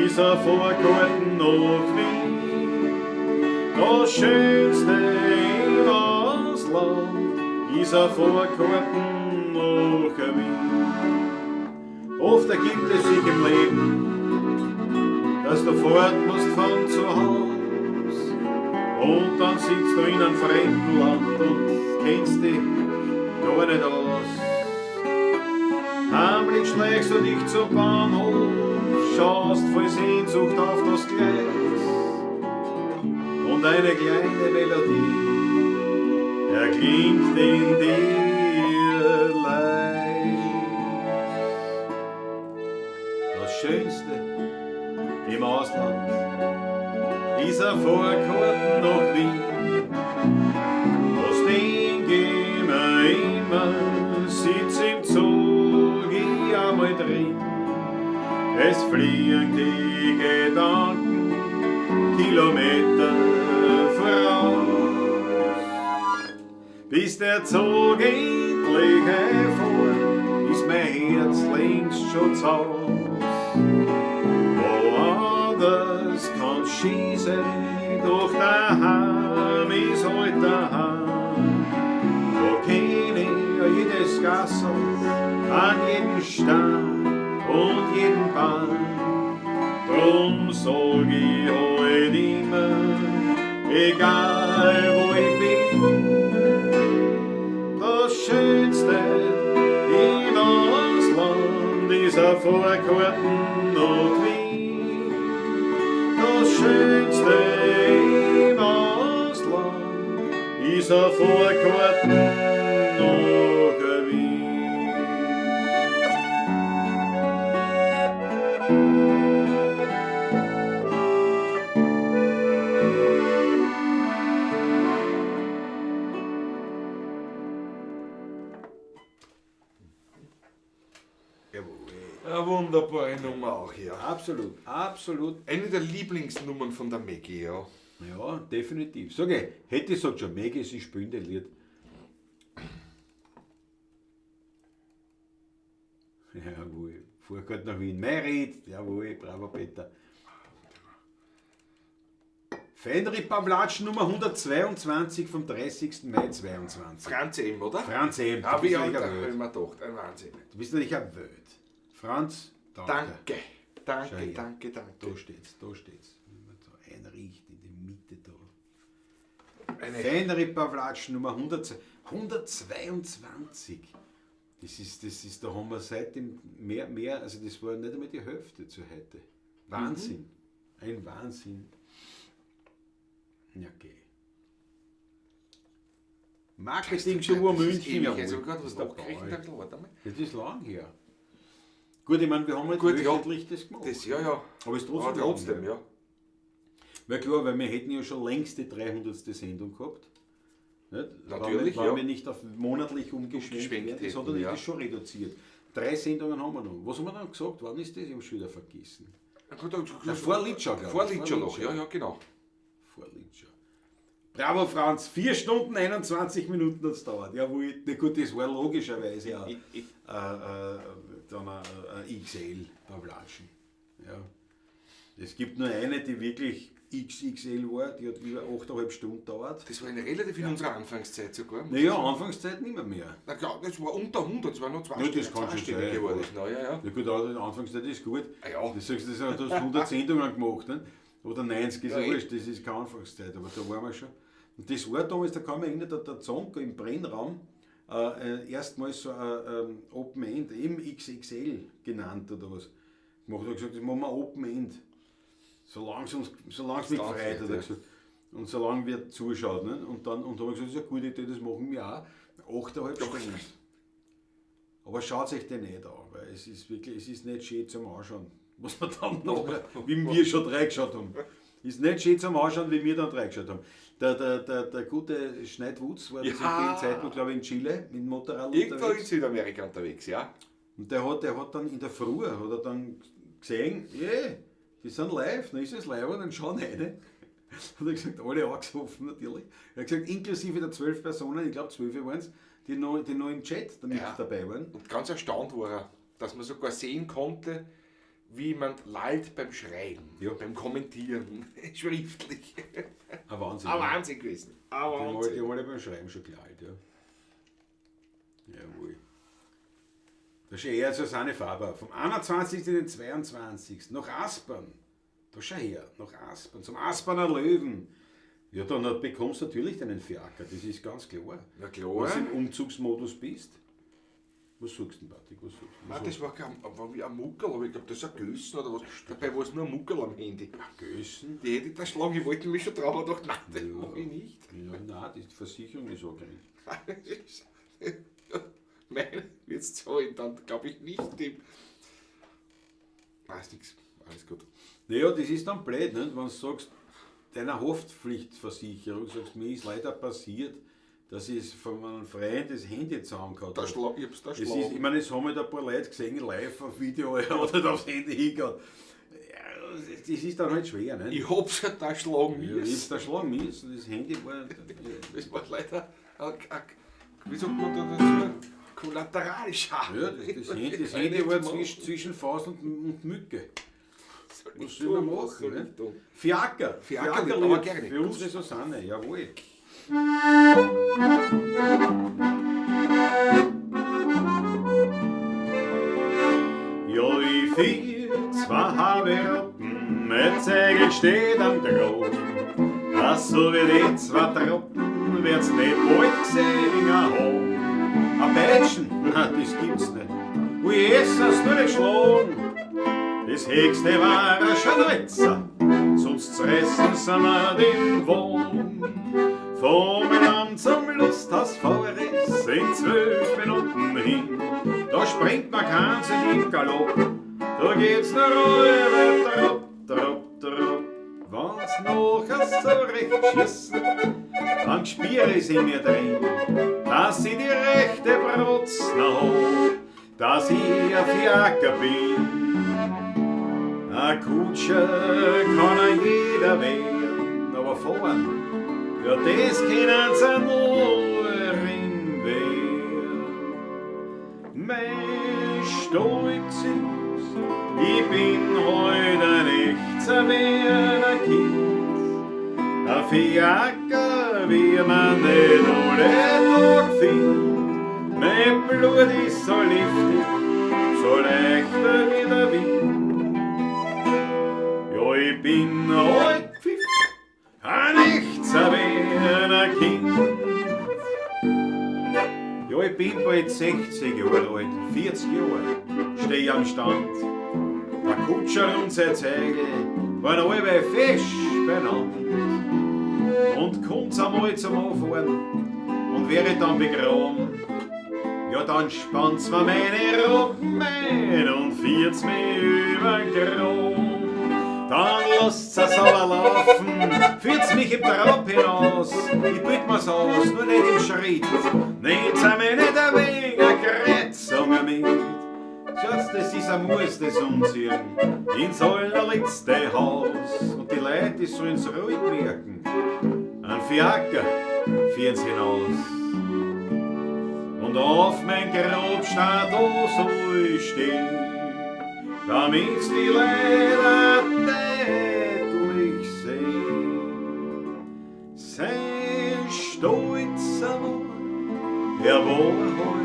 ist ein Vorkarten nach Wien. Das Schönste im Ausland ist ein Vorkarten nach Wien. Oft ergibt es sich im Leben, dass du fort musst von zu Haus und dann sitzt du in einem fremden Land und kennst dich gar nicht aus. Heimlich schlägst du dich zum Bahnhof, schaust voll Sehnsucht auf das Gleis und eine kleine Melodie erklingt in dir leis. Das Schönste im Ausland ist ein Vorkarten nach Wien. Das denk ich mir immer, sitz im Zug ich einmal drin. Es fliegen die Gedanken Kilometer voraus. Bis der Zug endlich einfährt, ist mein Herz längst schon zaus. Woanders kann's schießen, doch daheim ist halt daheim. Da kenn ich jedes Gassel, an jeden Stein und jeden Baum. Drum sag ich halt immer, egal wo ich bin, das Schönste in das Land ist ein Vorgarten und Wien. Das Schönste in das Land ist ein Vorgarten und Wien. Eine wunderbare Nummer auch hier. Absolut, absolut. Eine der Lieblingsnummern von der Maggie, ja. Ja, definitiv. Sag ich, hätte ich gesagt schon, Maggie, sie spielen das Lied. Jawohl. Vorgart nach Wien. Merit, jawohl, bravo Peter. Fenrich Pavlatsch Nummer 122 vom 30. Mai 22. Franz eben, oder? Franz eben, du Habe bist ich auch natürlich ein hab ich Welt. mir gedacht, ein Wahnsinn. Du bist natürlich ein Welt. Franz, danke. Danke, Schau danke, her. danke, Da danke. steht's, da steht's. Wenn man so einriecht in die Mitte da. Eine Fenrich Pavlatsch Nummer 122. Das ist, da haben wir seitdem mehr, also das war nicht einmal die Hälfte zu heute. Wahnsinn. Ein Wahnsinn. Ja, okay. Marketing-Tour München. ewig, also jawohl. gerade was Ist der nachgerechnet, Ball. ein bisschen, warte mal. Das ist lang her. Gut, ich meine, wir haben halt Gut, ja. wöchentlich das gemacht. Das, ja, ja. Aber es ist Aber trotzdem, trotzdem, lang, ja. Weil klar, weil wir hätten ja schon längst die 300. Sendung gehabt. Nicht? Natürlich, weil ja. wir nicht auf monatlich umgeschwenkt Umgeschwenkt werden, hätten, sondern ja. das schon reduziert. 3 Sendungen haben wir noch. Was haben wir dann gesagt? Wann ist das? Ich habe schon wieder vergessen. Vor Litscher, glaube ich. Vor Litscher Vor noch, Litscher. ja, ja, genau. Vor Litscher. Bravo Franz, 4 Stunden 21 Minuten hat es dauert. Jawohl, na gut, das war logischerweise auch dann ein XL Pavlatschen. Ja. Es gibt nur eine, die wirklich XXL war, die hat über 8,5 Stunden gedauert. Das war eine relativ in unserer Anfangszeit sogar. Naja, Anfangszeit nicht mehr. Na klar, das war unter 100, das war noch Ja, das kann schon sein. geworden. Ja, ja, ja. Ja gut, aber die Anfangszeit ist gut. Ah, ja. Du sagst, du hast 100 Sendungen gemacht, ne? Oder 90, ist Ja, ja eh. wurscht, das ist keine Anfangszeit, aber da waren wir schon. Und das war damals, da kann man erinnern, der Zonko im Brennraum erstmals so ein Open End, eben XXL genannt oder was, gemacht. Er hat gesagt, das machen wir Open End. Solange es nicht freit, hat er gesagt. Und solange wir zuschaut. Ne? Und dann haben wir gesagt, das ist eine gute Idee, das machen wir auch. 8,5 Stunden. Aber schaut euch den nicht an, weil es ist wirklich, es ist nicht schön zum Anschauen. Was wir dann noch, wie wir schon reingeschaut haben. Ist nicht schön zum Anschauen, wie wir dann reingeschaut haben. Der gute Schneidwutz war Ja. zu dem Zeitpunkt, glaube ich, in Chile mit dem Motorrad Irgendwo in unterwegs. Südamerika unterwegs, ja. Und der hat dann in der Früh hat er dann gesehen, die sind live, dann ist es live, und dann schauen rein. Hat er gesagt, alle angesoffen natürlich. Er hat gesagt, inklusive der 12 Personen, ich glaube 12 waren es, die noch im Chat damit Ja. dabei waren. Und ganz erstaunt war er, dass man sogar sehen konnte, wie jemand lallt beim Schreiben, Ja. beim Kommentieren, schriftlich. Ein Wahnsinn. Ein Wahnsinn gewesen. Ein Die haben Wahnsinn. alle beim Schreiben schon gelallt, ja. Jawohl. Da ist eher Susanne Faber. Vom 21. in den 22. nach Aspern. Da schau her, nach Aspern. Zum Asperner Löwen. Ja, dann bekommst du natürlich deinen Fiaker, das ist ganz klar. Na klar. Was im Umzugsmodus bist. Was suchst du denn, Patrick? Was suchst du? Nein, das war wie ein Muckel, aber ich glaube, das ist ein Gössen oder was. Dabei war es nur ein Muckel am Handy. Gössen? Die hätte ich da schlagen, ich wollte mich schon trauen, aber doch, nein, das Ja. mache ich nicht. Ja, nein, die Versicherung ist auch nicht. Nein, jetzt zahlen, dann glaube ich nicht dem. Weiß nichts, alles gut. Naja, das ist dann blöd, nicht? Wenn du sagst, deiner Haftpflichtversicherung, sagst, mir ist leider passiert, dass ich von einem Freund das Handy zusammengehauen Da habe. schlag, ich hab's da Das ist, ich geschlagen. meine, es haben halt ein paar Leute gesehen, live auf Video, er hat halt aufs Handy hingehauen. Ja, das ist dann halt schwer, nicht? Ich hab's halt da schlagen Ja, müssen. ist der Schlag müssen, das Handy war... Das war leider wie sagt man da dazu? Kollateralschaden. Ja, das Handy war zwischen Faust und Mücke. Was soll man machen? Ne? Fiaker. Fiaker, Fiaker aber gerne. für unsere Susanne, jawohl. Ja, ich fiel zwei halbe Rappen, mein Zegel steht am Grab. Ach so wie die zwei Trappen wird's nicht bald gesehen haben. Ein Peitschen? Nein, das gibt's nicht. Wie es nur nicht schlagen. Das höchste war ein Scharnwetzer, sonst zerrissen sind wir den Wohn. Vom Land zum Lusthaus Vorriss in 12 Minuten hin. Da springt man keins in Galopp, da geht's nur rüber, trop, trop, trop. Wenn's nachher so recht schießen, dann spüre ich in mir drin, dass ich die rechte Brutz noch hab, dass ich ein Fiaker bin. Ein Kutscher kann jeder werden, aber fahren, ja das können sie nur in Wehr. Mein Stolz ist, ich bin heute nicht so wie ein Kind. Ein Fiaker, wie man den alle Tag findet. Mein Blut ist so liftig, so leicht wie der Wind. Ja, ich bin alt pfiff, nicht so wie ein Kind. Ja, ich bin bald 60 Jahre alt, 40 Jahre, steh am Stand. Der Kutscher und sein Zeige waren alle fest benannt. Und kommt's einmal zum Anfahren und wäre dann begraben, ja dann spannt's mir meine Robben ein und führt's mich über den Graben. Dann lasst's es aber laufen, führt's mich im Trab hinaus. Ich bitt mir's aus, nur nicht im Schritt. Nehmt's mir nicht ein wenig ein Kreuz mit. Schatz, das ist ein Muss, das umziehen, ins allerletzte Haus. Und die Leute, die sollen's ruhig merken, ein Fiaker führen's hinaus. Und auf mein Grabstein da soll ich stehen, damit's die Leute deutlich sehen. Sein stolzer Mann, er war heut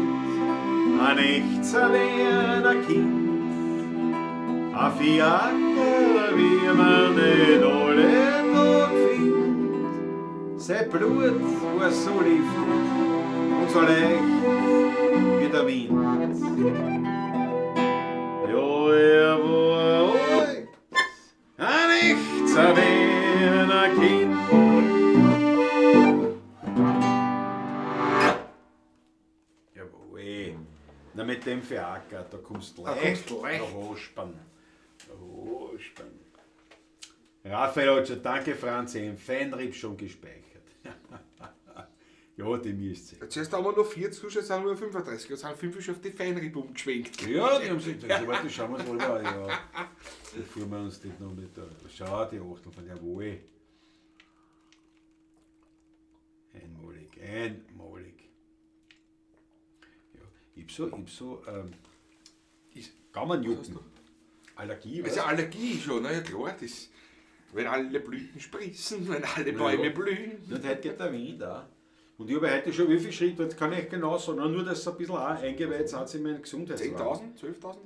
ein echter wie ein Kind. Ein Fiaker, wie man nicht alle Tag findet. Sein Blut war so liftig und so leicht wie der Wind. Ja, er war alt, ein echter wie ein Kind. Jawohl, na mit dem Fiaker, da kommst du leicht nach Hospern. Raphael hat schon, danke Franzi, im Fanrieb schon gespeichert. Ja, die müsst ihr. Jetzt hast du aber noch 40 Zuschauer, sind nur 35. Jetzt sind 5 auf die Feinrieb umgeschwenkt. Ja, die haben sich gedacht, warte, schauen wir es mal an. Ja. Bevor wir uns das noch nicht. Schau, die Achtel von der Wohe. Einmalig. Ja, ich hab so Gaumenjucken. Allergie, Also Allergie schon, na ja klar, das, wenn alle Blüten sprießen, wenn alle Bäume blühen. Und heute geht der Wind auch. Und ich habe heute schon wie viel Schritt, jetzt kann ich genau sagen, nur dass es ein bisschen auch eingeweiht sind in meinen Gesundheitswahn. 10.000, 12.000?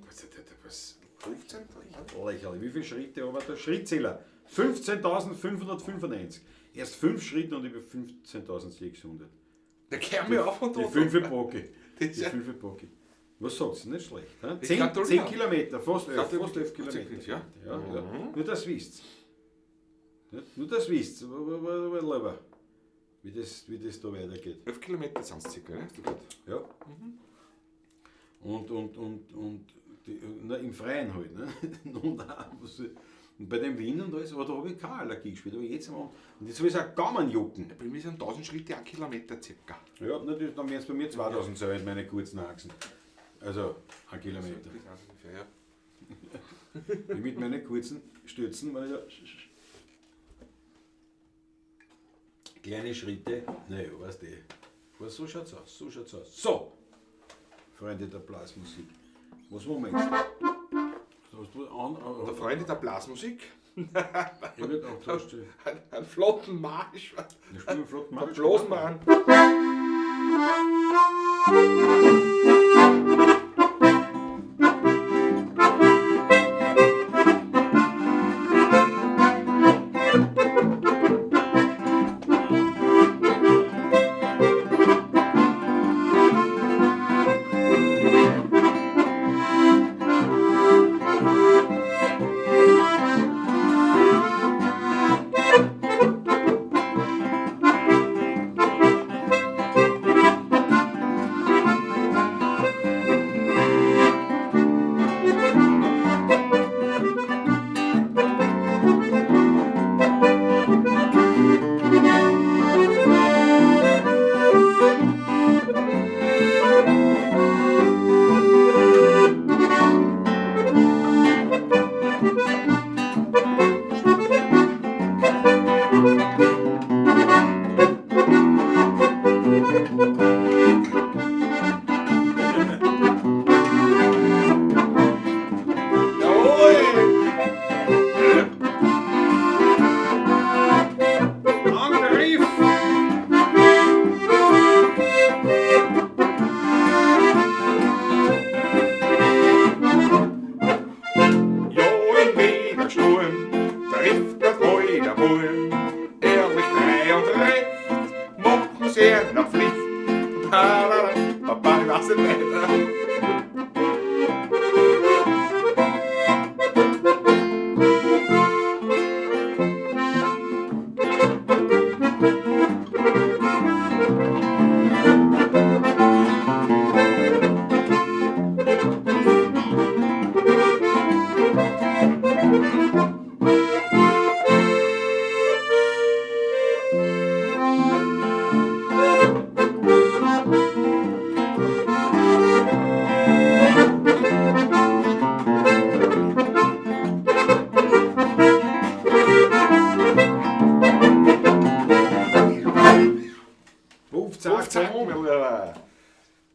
Was? 15? Lächerlich, wie viele Schritte aber der Schrittzähler? 15.595. Erst 5 Schritte und über 15.600. Der kehr mir auf und Die 5 Bocke. Die 5 Bocke. Was sagst du? Nicht schlecht. 10 Kilometer, fast 11 Kilometer. Ja. Ja. Nur das wisst ihr. Nur das wisst ihr. Wie das da weitergeht. 11 Kilometer sind es circa, ne? Ja. Und im Freien halt. Ne? Und bei dem Wind und alles, aber da habe ich keine Allergie gespielt. Aber jetzt und jetzt habe ich auch Gaumenjucken. Bei mir sind 1000 Schritte 1 Kilometer circa. Ja, natürlich, dann wären es bei mir 2000 sein mit meinen kurzen Achsen. Also 1 Kilometer. Ja. Mit meinen kurzen Stürzen, weil ich kleine Schritte, naja, weißt du, Aber so schaut's aus, so schaut's aus. So, Freunde der Blasmusik. Was wollen wir jetzt? Hast du Der Freunde der Blasmusik. Ich würde auch darstellen. Einen flotten Marsch. Wir spielen flotten Dann Marsch. bloß mal an.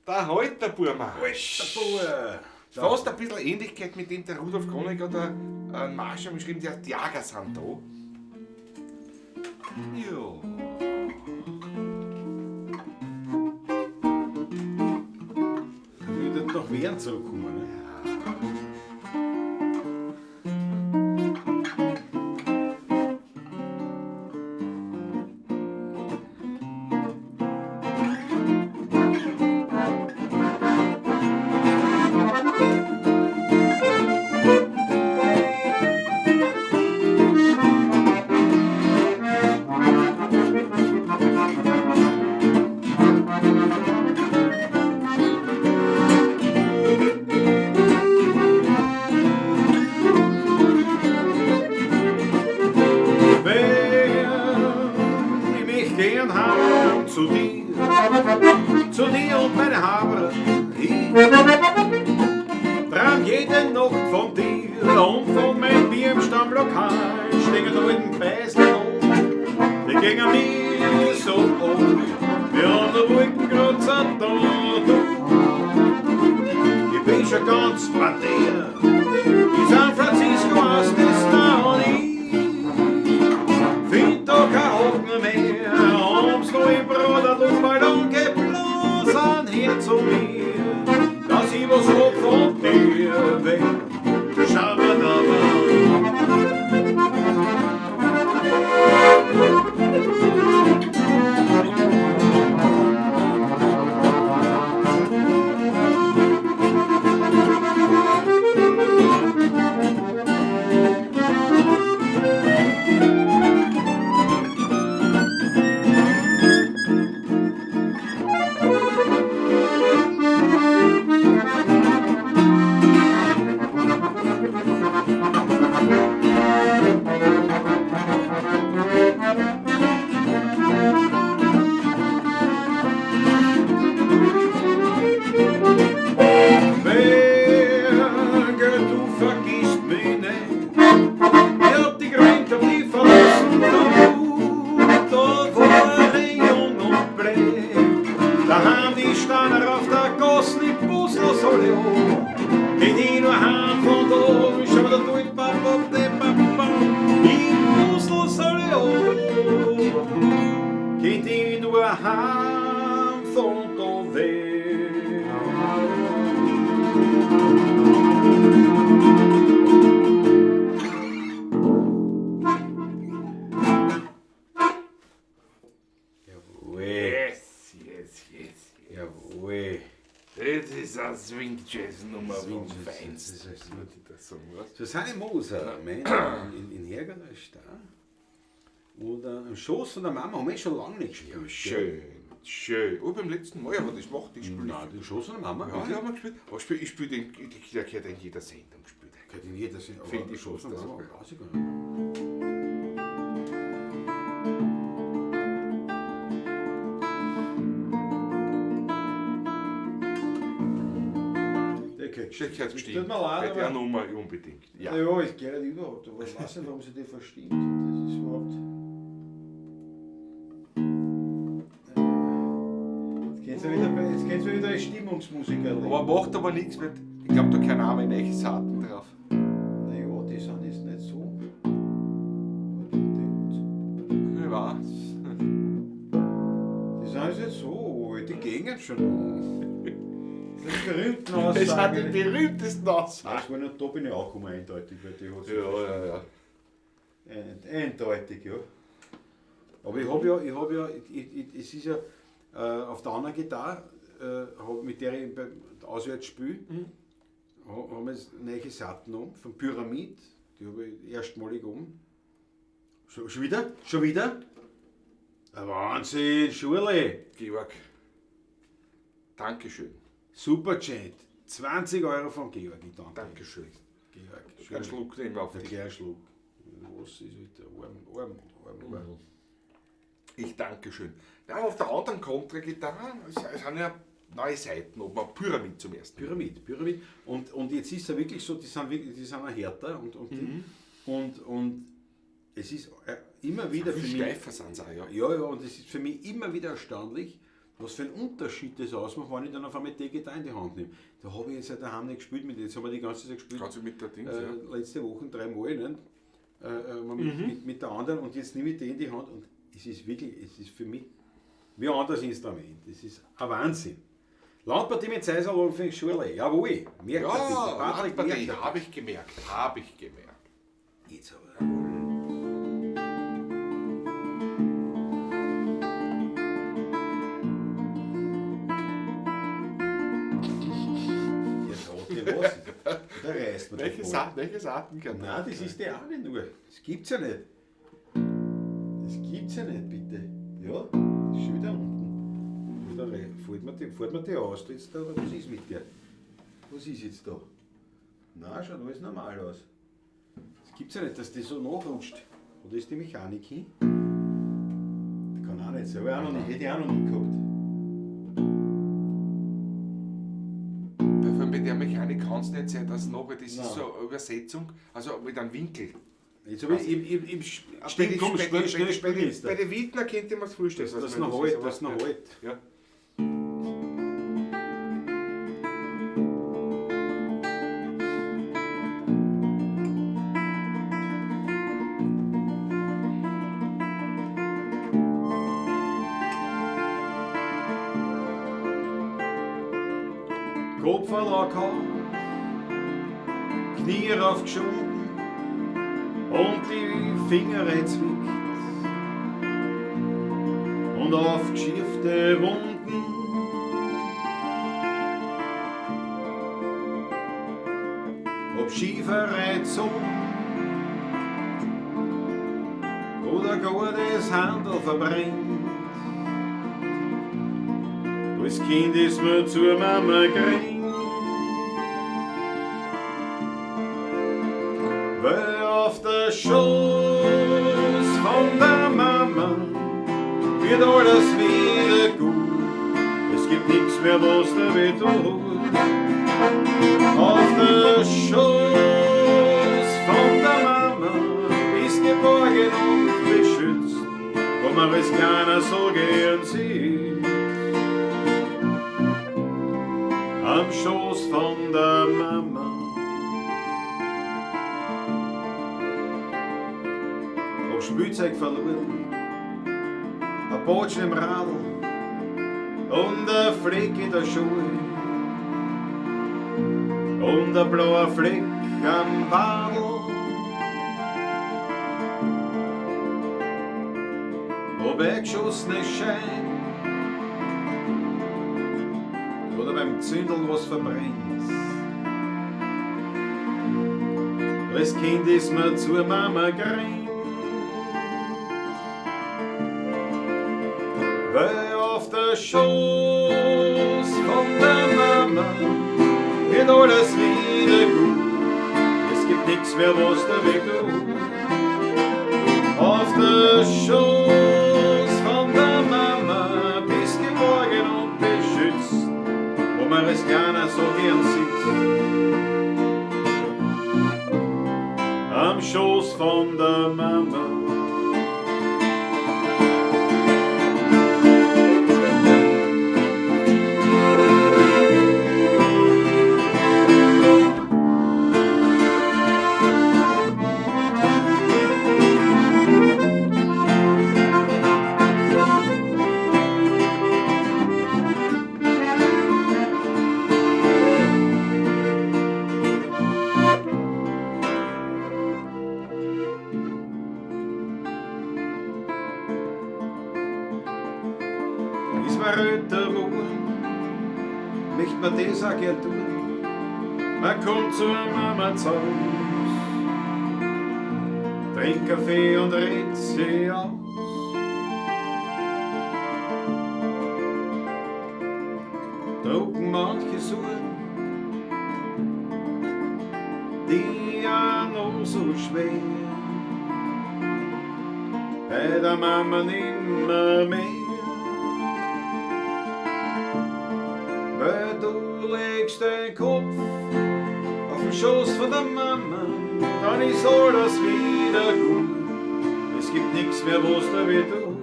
Der halt der Burma. Fast ein bisschen Ähnlichkeit mit dem, der Rudolf Kronig hat einen Marsch geschrieben, der die Jager sind da. Jo. Ich würde noch während zurückkommen. Ne? Zu dir und meine Haare, ich träum jede Nacht von dir und von meinem Bier im Stammlokal. Stehen da in den Beißen die gingen mir so um, wie an der Wolkenkratzer da. Ich bin schon ganz bei dir, in San Francisco aus das da und ich find da kein Hocken mehr, ums neue Brot der Luftballon geht bloß anher zu mir, dass ich was hab von dir weg. Schabadaba. Swing Jazz Nummer Swing vom Jazz, Feinsten. das ist würde ich das sagen, was? Susanne Moser, in Herger ist da. Oder am Schoß von der Mama haben wir schon lange nicht gespielt. Ja, schön, schön. Oh, beim letzten Mal, aber das macht die Gell? Spiel. Nein, den Schoß von der Mama. Ja, die haben wir gespielt. Aber ich spiele den, der gehört in jeder Sendung gespielt. Gehört in jeder Sinn. Aber Finde den ich Schoß von fast, der das Mama auch. weiß ich gar nicht. Der gehört Der gehört bestimmt. bestimmt. Tut mir leid, Bei der aber... Nummer unbedingt. Ja. Ja, es geht überhaupt, aber ich weiß nicht, warum sie die verstimmt. Das ist überhaupt. Jetzt geht's wieder als Stimmungsmusiker. Aber macht aber nichts, weil ich glaube, da kein Name in echte Saaten drauf. Naja, die sind jetzt nicht so. Ich weiß. Die sind jetzt nicht so alt, die gehen schon. Das sind die berühmten Das sind Aussagen. die berühmtesten Aussagen. Das war nicht, da bin ich auch gekommen, eindeutig, weil die hat sich Ja. Eindeutig, ja. Aber es ist ja auf der anderen Gitarre, mit der ich auswärts spiele, haben wir jetzt neue Saiten um, von Pyramid, die habe ich erstmalig um. Schon wieder? Schon wieder? Ein Wahnsinn, Schurle! Georg, Dankeschön. Superchat, 20 € von Georg, ich danke. Dankeschön. Georg, Ein Schluck nehmen wir auf der dich. Klärschluck. Was ist wieder? Arm. Ich danke schön. Ja, auf der anderen Kontragitarre es sind ja neue Seiten, ob man Pyramid zum ersten Mal. Pyramid. Und jetzt ist es ja wirklich so, die sind auch härter und es ist immer wieder Viel für mich. steifer sind sie auch, ja. Ja, und es ist für mich immer wieder erstaunlich, was für einen Unterschied das ausmacht, wenn ich dann auf einmal die Gitarre in die Hand nehme. Da habe ich jetzt ja daheim nicht gespielt mit, jetzt haben wir die ganze Zeit gespielt. Kannst du mit der Dings, ja. Letzte Woche 3 Mal, nicht? Mit der anderen und jetzt nehme ich die in die Hand und es ist für mich wie ein anderes Instrument. Das ist ein Wahnsinn. Landpartie mit Zeiserlohn für die Schule, jawohl. Merkt er bitte. Ja, Patrick, Landpartie, merkt er. habe ich gemerkt. Jetzt aber. Was? Da reißt man Welche Saaten kann Nein, das ist die auch nicht nur. Das gibt's ja nicht. Das gibt's ja nicht, bitte. Ja, das ist schon wieder unten. Da fällt mir die aus. Jetzt da, was ist mit dir? Was ist jetzt da? Nein, schaut alles normal aus. Das gibt's ja nicht, dass das so nachrutscht. Oder ist die Mechanik hin? Das kann auch nicht sein. Hätte ich auch noch nie gehabt. Bei der Mechanik kann es nicht sein, dass nachher, das Nein. ist so eine Übersetzung, also mit einem Winkel. Jetzt habe ich im Stimmt, komm, bei schnell ist bei den Wittner könnte man es vorstellen. das was noch man- halt, aber- das noch halt. Ja. Kopf verlockert, Knie raufgeschoben und die Finger zwickt und aufgeschiffte Wunden. Ob Skifahrrad so oder gar das Handel verbrennt. Als Kind ist mir zur Mama gerannt, weil auf der Schoß von der Mama wird alles wieder gut. Es gibt nichts mehr, was der weh tut. Auf der Schoß von der Mama bist geborgen und beschützt, wo man als Kleiner so gern sieht. Am Schoß von der Mama. Hab Spielzeug verloren, ein Botschen im Radl und ein Fleck in der Schuhe und ein blauer Fleck am Wadel. Hab eingeschossene Schein oder beim am Zündel was verbrennt. Als Kind ist mir zur Mama gerannt, weil auf der Schoß von der Mama wird alles wieder gut. Es gibt nichts mehr, was der Weg tut. Auf der Schoß von der Mama bist geborgen und beschützt, wo man als Kleiner so gern sitzt. Am Schoß von der Mama. Ist mir röter Ruhen, möcht man das auch gern tun. Man kommt zur Mama zu Haus, trinkt Kaffee und redet sie aus. Drucken manche Sorgen, die ja noch so schwer, bei der Mama nimmer mehr. Weil du legst den Kopf auf den Schoß von der Mama, dann ist alles wieder gut. Es gibt nichts mehr, was da weh tut.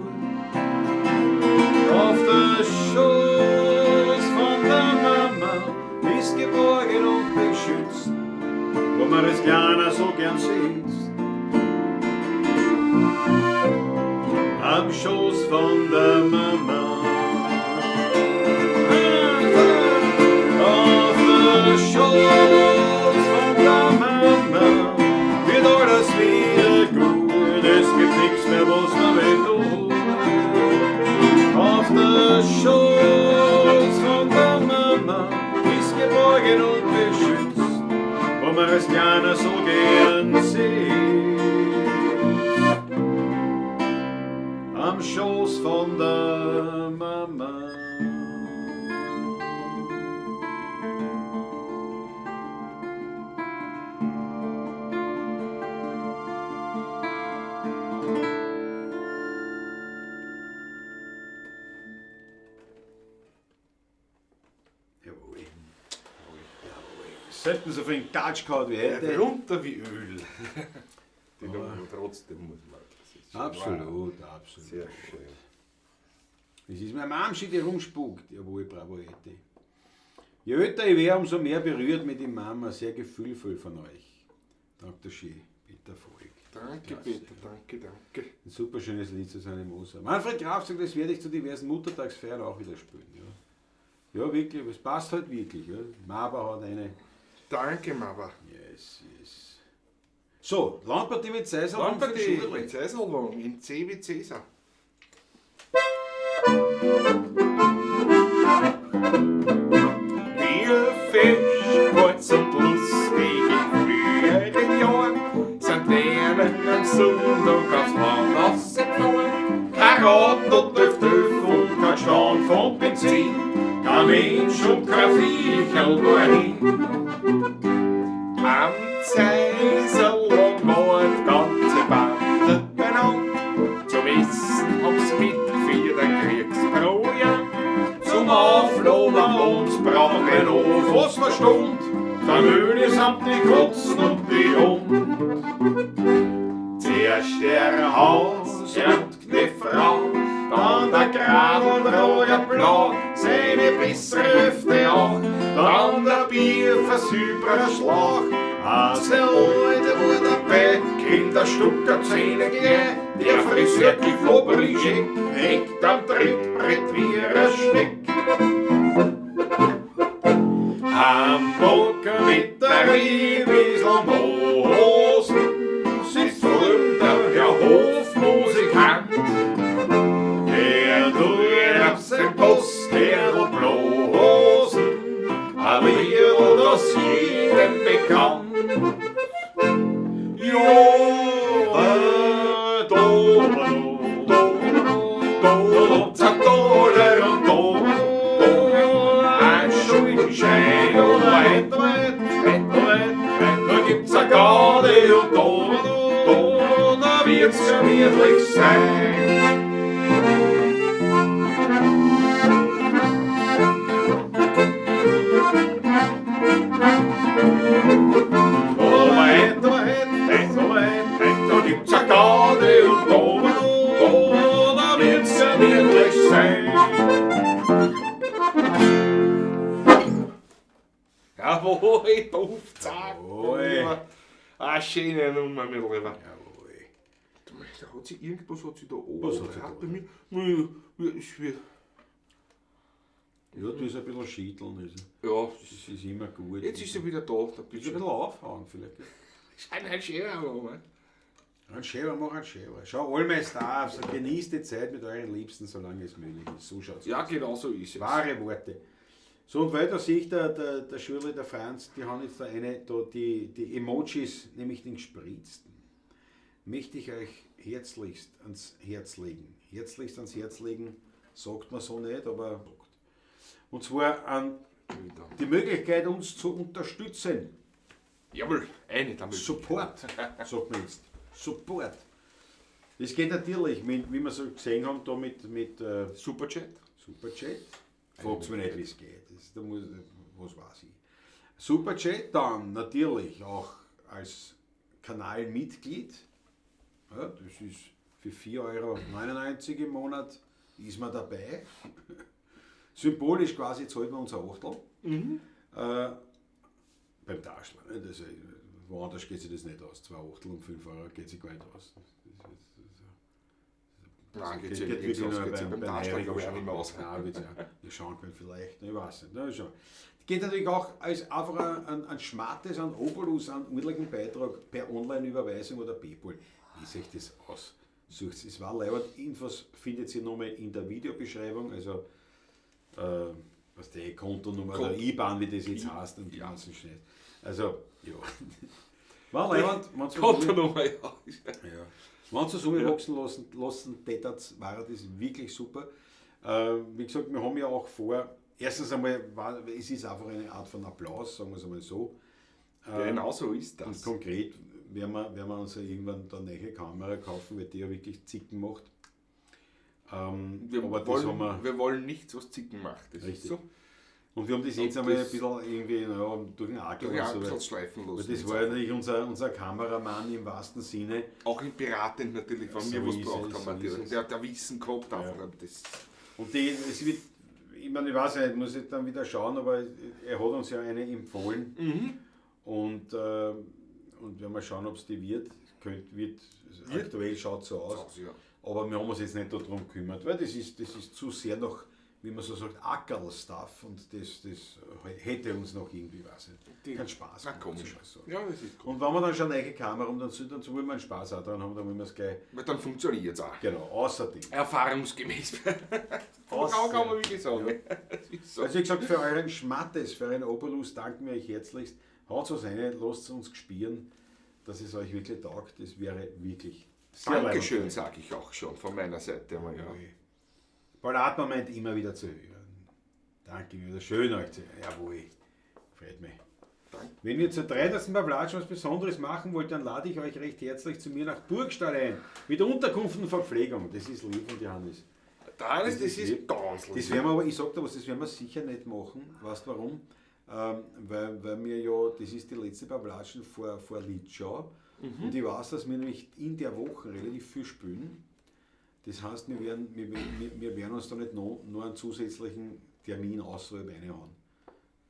Auf der Schoß von der Mama bist geborgen und beschützt, wo man als Kleiner so gern sitzt. Am Schoß von der Mama. Schoß von der Mama wird alles wieder gut. Es gibt nichts mehr, was man weh tut. Auf der Schoß von der Mama ist geborgen und beschützt, wo man als Kleiner so gern sieht. Am Schoß von der Mama. Selten so viel Gatsch gehabt wie heute. Runter wie Öl. Die Nummer trotzdem muss man. Das ist schon Absolut, wow. absolut. Sehr schön. Es ist mir Mamschi, die rumspuckt. Jawohl, bravo, Eti. Je älter ich wäre, umso mehr berührt mich die Mama. Sehr gefühlvoll von euch. Danke schön, Peter Volk. Danke, Peter, danke. Ein super schönes Lied zu seinem Moser. Manfred Graf sagt, das werde ich zu diversen Muttertagsfeiern auch wieder spielen. Ja, wirklich, es passt halt wirklich. Ja. Mama hat eine. Danke, Mama. Yes, yes. So, Landpartie mit Cäsar. Landpartie mit Cäsar in C wie Cäsar. Wir Fisch, kurz und lustig in früheren Jahren, sind Lernen am Sonntag aufs Land rausgefahren. Kein Rad und Öftöf und kein Stand von Benzin, kein Mensch und kein Viecherl wohin. Am Cäsarland war die ganze Bande benannt, zum Essen hab's mitgefeiert ein Kriegsbraujahr. Zum Aufladen am uns brachen auf, was verstund, der Mühle samt die Kotzen und die Hund. Zuerst der Haus und die Frau, dann der Gradl und roter Blau, seine bessere Hüfte auch, dann der Bierversüberer Schlag. Als der Alte wurde dabei, kriegt der Stucker Zähne gleich, der Friseur gibt Oberliché, hängt am Trittbrett wie ein Schneck. Am Bocker mit der Riewiesel Mosen sitzt vor ihm der Hofmusikant. Der tut auf sein Post, der Blosen, Ein Schulschein oder da gibt's eine Garde und da wird's gemütlich sein. Da gibt's eine Garde und da wird's gemütlich sein. Jawohl, Puff, zack. Jawohl. Ah, schöne Nummer, mein Lieber. Jawohl. Da hat sie irgendwas da oben. Was hat sie da bei mir. Ja, du ist ein bisschen schütteln. Also. Ja, Das ist immer gut. jetzt ist sie wieder da. Da Ein bisschen aufhauen vielleicht. Schein halt schön, aber. Ein Schäber, mach ein Schäber. Schau, all my stuff, so genießt die Zeit mit euren Liebsten, solange es möglich ist. So schaut's Ja, aus. genau so ist es. Wahre Worte. So, und weiter sehe ich, der Schürle, der Franz, die haben jetzt da die Emojis, nämlich den gespritzten. Möchte ich euch herzlichst ans Herz legen. Herzlichst ans Herz legen, sagt man so nicht, aber. Und zwar an die Möglichkeit, uns zu unterstützen. Jawohl, eine damit. Support, sagt man jetzt. Support. Das geht natürlich, wie wir so gesehen haben, da mit Superchat. Superchat. Fragt mich nicht, wie es geht. Was weiß ich. Superchat, dann natürlich auch als Kanalmitglied. Ja, das ist für 4,99 € im Monat ist man dabei. Symbolisch quasi zahlt man unser Achtel. Beim Taschler. Nicht? Also, woanders geht sich das nicht aus. 2 Achtel um 5 € geht sich gar nicht aus. Nein, geht geht's ja wirklich nicht nur aus. Geht's ja beim Taschler, glaube ich, auch nicht mehr aus. Nein, wird's ja. Wir schauen können vielleicht. Ich weiß nicht. Na, schon. Geht natürlich auch als einfach ein Schmattes, ein Obolus, einen ordentlichen Beitrag per Online-Überweisung oder PayPal. Wie sich das aussucht. Es war leider. Infos findet ihr nochmal in der Videobeschreibung. Also, was die Kontonummer oder IBAN, wie das jetzt heißt, und die ganzen Schnell. Also, ja. War leibend, wenn es Kontonummer, ja. Wenn sie so wachsen lassen, war das wirklich super. Wie gesagt, wir haben ja auch vor, erstens einmal, es ist einfach eine Art von Applaus, sagen wir es einmal so. Genau so ist Und das. konkret werden wir uns ja irgendwann eine neue Kamera kaufen, weil die ja wirklich Zicken macht. Wir aber das haben wir. wir wollen nichts, was Zicken macht. Das Richtig. ist so. Und wir haben das Und jetzt einmal ein das- bisschen irgendwie durch den Akel Ja, und ein so. bisschen schleifen Weil lassen. das war ja natürlich unser Kameramann im wahrsten Sinne. Auch im Beratend natürlich, wenn So wir was ist braucht es, haben. so ist Der, es. der Wissen gehabt einfach. Das, Und es wird, ich meine, ich weiß nicht, muss ich dann wieder schauen, aber er hat uns ja eine empfohlen. Und wenn wir schauen, ob es die wird, aktuell schaut es so aus. ja. Aber wir haben uns jetzt nicht darum gekümmert, weil das ist zu sehr noch, wie man so sagt, Ackerl-Stuff und das hätte uns noch irgendwie, weiß nicht, keinen Spaß Na, gemacht, komisch. sagen wir so. Ja, das ist Und wenn wir dann schon eine neue Kamera haben, dann wollen wir einen Spaß auch dran haben, dann wollen wir es gleich, weil dann funktioniert es auch. genau, außerdem. Erfahrungsgemäß. Kann man wirklich sagen. Das ist so. Also wie gesagt, für euren Schmattes, für euren Obolus danken wir euch herzlichst. Haut was rein, lasst uns gespüren, dass es euch wirklich taugt. Das wäre wirklich sehr Dankeschön, leibend. sage ich auch schon von meiner Seite. Mal, ja. Balladmoment immer wieder zu hören. Danke, wieder schön euch zu hören. Jawohl, freut mich. Danke. Wenn ihr zur 30. Bablatsch was Besonderes machen wollt, dann lade ich euch recht herzlich zu mir nach Burgstall ein. Mit Unterkunft und Verpflegung. Das ist lieb von Johannes. Das Das ist ist ganz Das lieb. werden wir aber, ich sag dir was, das werden wir sicher nicht machen. Weißt du warum? Weil wir ja, das ist die letzte Bablatschen vor Litschau. Und ich weiß, dass wir nämlich in der Woche relativ viel spielen. Das heißt, wir werden uns da nicht noch einen zusätzlichen Termin außerhalb reinhauen.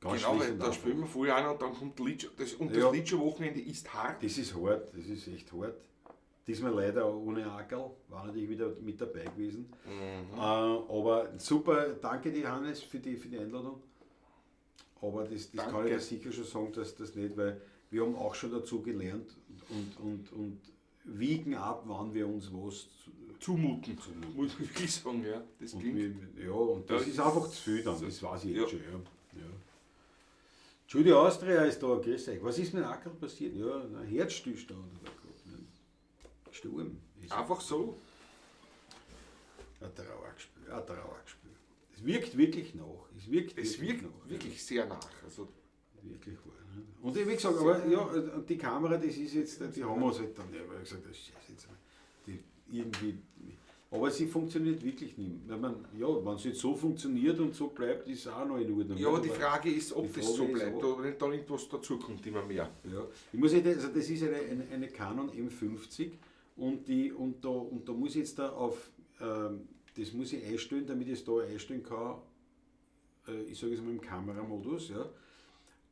Ganz Genau, schlicht weil und da einfach. spielen wir vorher an und dann kommt Litsch. Das Ja. Litscher-Wochenende ist hart. Das ist hart, das ist echt hart. Diesmal leider ohne Ackerl, war natürlich wieder mit dabei gewesen. Aber super, danke dir Hannes für die Einladung. Aber das kann Danke. ich dir sicher schon sagen, dass das nicht, weil wir haben auch schon dazu gelernt und wiegen ab, wann wir uns was Zumuten. Muss ich wirklich sagen, ja. Das und klingt. und das Das ist einfach zu viel dann, das weiß ich jetzt Ja. schon. Ja. Judy Austria ist da, grüß euch. Was ist mit Ackerl passiert? Ja, ein Herzstillstand hat er gehabt. gestorben. Einfach so. Ein Trauergespür. Es wirkt wirklich nach. Es wirkt nach, wirklich sehr nach. Also, wirklich wahr. Ne? Und wie gesagt, aber ja, die Kamera, das ist jetzt, die haben wir halt dann, weil ich gesagt, das ist jetzt die irgendwie. Aber sie funktioniert wirklich nicht. Wenn es jetzt so funktioniert und so bleibt, ist es auch noch in Ordnung. ja, aber die Aber Frage ist, ob die das Frage so ist bleibt aber- oder nicht dann irgendwas dazukommt immer mehr. ja, ich muss also das ist eine Canon M50 und da muss ich jetzt da auf, das muss ich einstellen, damit ich es da einstellen kann, ich sage es mal im Kameramodus, ja.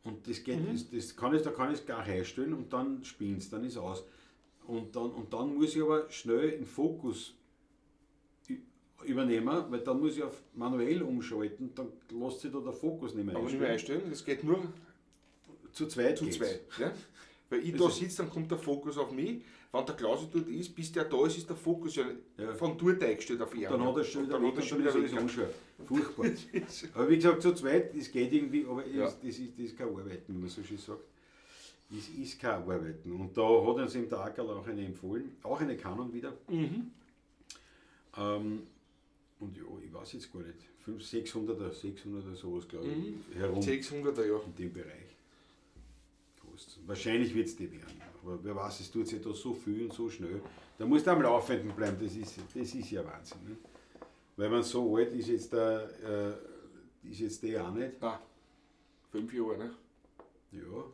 Und das geht, da kann ich es gar einstellen und dann spinnt es, dann ist aus. Und dann muss ich aber schnell den Fokus übernehmen, weil dann muss ich auf manuell umschalten, dann lässt sich da der Fokus nicht mehr Aber nicht mehr einstellen. einstellen, das geht nur Zu zweit zu geht's. zweit. Ja? Weil ich Also- da sitze, dann kommt der Fokus auf mich. Wenn der Klausi dort ist, bis der da ist der Fokus ja, Ja. von dort eingestellt auf ihn. Dann hat er schon Und wieder dann weg hat er und schon dann wieder ist alles weg. unscharf. Furchtbar. Aber wie gesagt, zu zweit, das geht irgendwie, aber Ja. das ist kein Arbeiten, wie man so schön sagt. Es ist kein Arbeiten. Und da hat uns im Tagerl auch eine empfohlen, auch eine Canon wieder. Mhm. Und ja, ich weiß jetzt gar nicht, 500, 600er sowas, glaube ich, Mhm. herum 600er, ja. in dem Bereich. Kostet. Wahrscheinlich wird es die werden. Aber wer weiß, es tut sich da so viel und so schnell. Da musst du am Laufenden bleiben, das ist ja Wahnsinn. Ne? Weil man so alt ist jetzt der auch nicht. Nein, 5 Jahre, ne? Ja,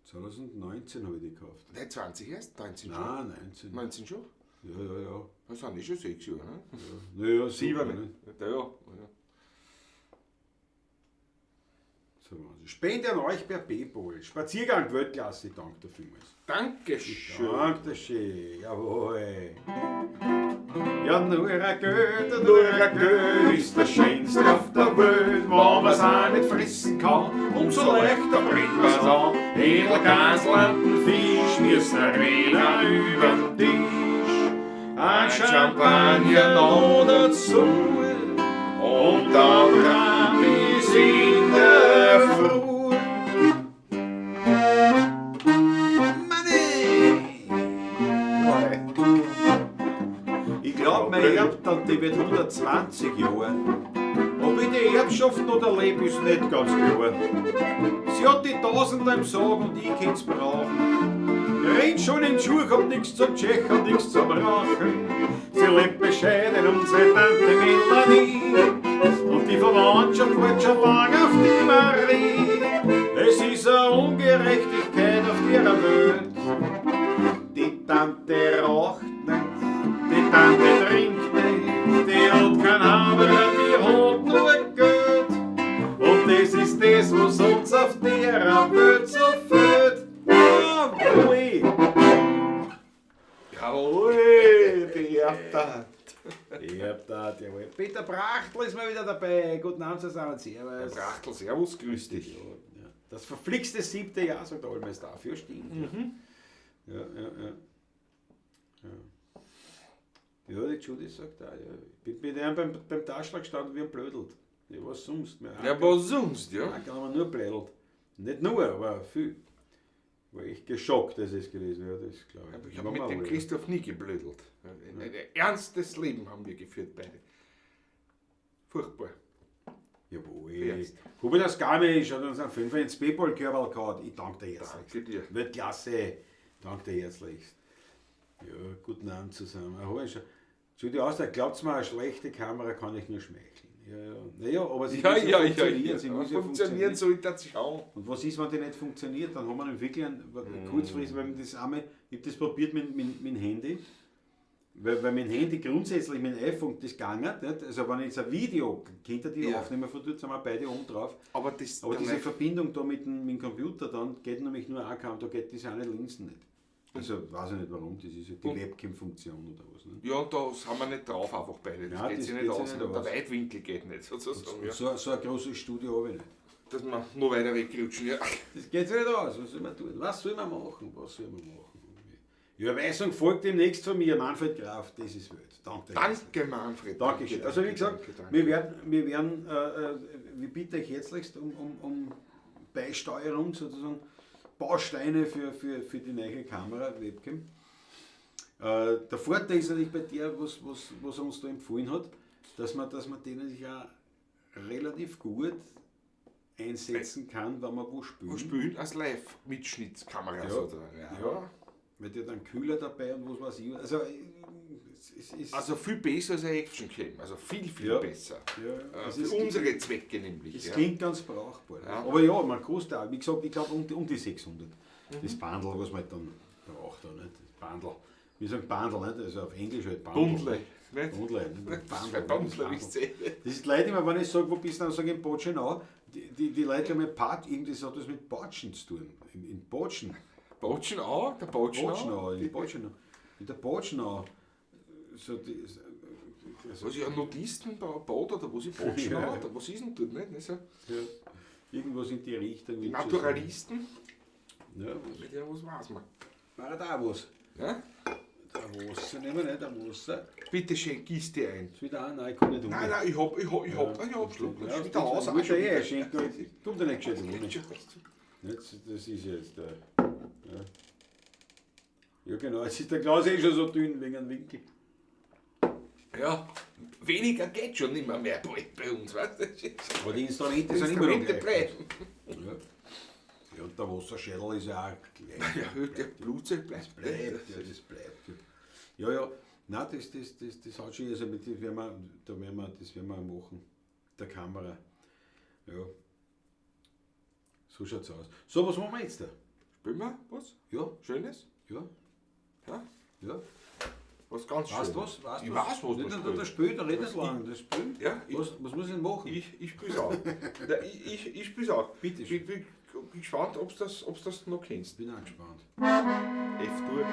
2019 habe ich die gekauft. Nein, 20 erst, 19 schon. Nein, 19. 19 schon? Ja. Das sind schon 6 Jahre, ne? Naja, 7, super, ne? ne? Ja. So, also Spende an euch per PayPal. Spaziergang Weltklasse, danke dafür vielmals. Dankeschön. Dankeschön, jawohl. Ja, nur ein Geld ist das Schönste auf der Welt. Wenn man's auch nicht fressen kann, umso leichter bringt man's an. Edelgasland, Fisch, müssen reden über den Tisch. Ein Champagner noch dazu und dann dran bis in der Früh. Ich glaube, meine Erbtante wird 120 Jahre. Ob ich die Erbschaft noch erlebe, ist nicht ganz klar. Sie hat die Tausender im Sarg und ich kann's brauchen. Rennt schon in den Schuh, hab nichts zum Tschechen, nichts zum Rauchen. Sie lebt bescheiden und seine Tante Melanie. Und die Verwandtschaft wartet schon lang auf die Marie. Es ist eine Ungerechtigkeit auf ihrer Welt. Die Tante raucht nicht, die Tante trinkt nicht, die hat kein Hammer, die hat nur Geld. Und das ist das, was uns auf der Welt so fehlt. Jawohl! Jawohl, die Erbtat. Jawohl. Peter Brachtl ist mal wieder dabei. Guten Abend zusammen, Herr servus. Brachtl, servus, grüß dich. Ja. Das verflixte 7. Jahr, sagt der Allmeier dafür, stimmt. Ja. Ja, die Judy sagt auch, ja. Ich bin mit einem beim Taschler gestanden wie ein Blödelt. Ja, was sonst? Ja, was sonst, ja? Ja, kann man nur blödelt. Nicht nur, aber viel. War echt geschockt, als ich es gelesen habe, das glaube ich. Ich habe mit dem Christoph nie geblödelt. Ein ernstes Leben haben wir geführt beide. Furchtbar. Jawohl. Ernst. Hubert das Garmisch hat uns einen 5 ins Paypal-Körperl gehabt. Ich danke dir herzlich. Danke dir. Weltklasse. Danke dir herzlichst. Ja, guten Abend zusammen. Judy Auster, glaubt mir, eine schlechte Kamera kann ich nur schmeicheln. Ja. Naja, aber sie muss funktionieren. Sie muss ja Funktionieren soll das schon. Und was ist, wenn die nicht funktioniert? Dann haben wir wirklich kurzfristig, weil das einmal, ich habe das probiert mit dem Handy. Weil mein Handy grundsätzlich, mein iPhone, das ging nicht. Also wenn ich jetzt ein Video, könnt ihr die aufnehmen, von dort sind wir beide oben drauf. Aber das Aber diese Verbindung da mit dem Computer, dann geht nämlich nur eine Kamera, da geht diese eine Linsen nicht. Also weiß ich nicht warum, das ist ja die Webcam-Funktion oder was. Ne? ja, und da haben wir nicht drauf, einfach beide. Das Nein, geht das sich geht nicht sich aus. nicht Und der aus. Weitwinkel geht nicht, sozusagen. Ja. So ein großes Studio habe ich nicht. Dass wir noch weiter wegrutschen. Ja. Das geht sich nicht aus. Was soll man tun? Was soll man machen? Was soll man machen? Die Überweisung folgt demnächst von mir, Manfred Graf, das ist Welt. Danke. Danke, Manfred. Dankeschön. Also wie gesagt, danke. wir werden wir bitten euch herzlichst um Beisteuerung sozusagen, Bausteine für die neue Kamera, Webcam. Der Vorteil ist natürlich bei der, was er uns da empfohlen hat, dass man denen sich auch relativ gut einsetzen kann, wenn man wo spielt. Und spielen als Live-Mitschnittskamera Ja. sozusagen. Ja. Weil der dann Kühler dabei und was weiß ich. Also, es ist. Also viel besser als ein Action-Cam, also viel Ja. besser. Ja, es Für ist- unsere Zwecke nämlich. Es Ja. klingt ganz brauchbar. Ja. Aber ja, man kostet auch, wie gesagt, ich glaube um die 600. Das Bundle, was man halt dann braucht. Da, nicht? Das Bundle. Wir sagen Bundle, nicht? Also auf Englisch halt Bundle. Bundle. Nicht? Bundle, nicht? Bundle, Bundle, wie ich sehe. Das ist die Leute immer, wenn ich sage, wo bist du, dann sage ich in Botschenau. Die Leute haben mit irgendwas hat das mit Botschen zu tun. In Botschen. Botschenau, der Botschenau. In Botschenau. In der Botschenau. So Was ich ein Nodistenbad oder was ich Botschenau, Ja. oder was ist denn dort nicht? Nicht so? ja, irgendwas in die Richtung. Die Naturalisten, Ja, mit der was weiß man. war da was. Ja? Der Wasser nehmen wir nicht, der Wasser. Bitte schön, gieß dir ein. Ist wieder an, nein, ich kann nicht Nein, nein, ich hab Schluck. Ja, Ich das wieder aus. muss ja eh schenken. Kommt ja nicht gescheit ohne. Das ist jetzt der. Ja genau, jetzt ist der Glas eh schon so dünn wegen einem Winkel. Ja, weniger geht schon nicht mehr bei uns, weißt du? Aber die Instrumente sind immer noch Instrumente gleich. bleiben. Ja. Ja, und der Wasserschädel ist ja auch gleich. Ja, der Blutzeit bleibt. Bleibt, ja, das bleibt. Ja, ja. Nein, das hat schon, also das werden wir machen. Der Kamera. Ja. So schaut's aus. So, was machen wir jetzt da? Spielen wir was? Ja, Schönes? ja, Ja? ja. Was ganz Weißt du Schönes. was? Weißt Ich du weiß, was Nicht wir nur das spielen. Spiel, da redet Was lang. Das Spiel. Ja, Was muss ich denn machen? Ich spiel's auch. Ich spiel's auch. Bitte Ich schön. bin gespannt, ob du das noch kennst. Bin auch gespannt. F-Dur.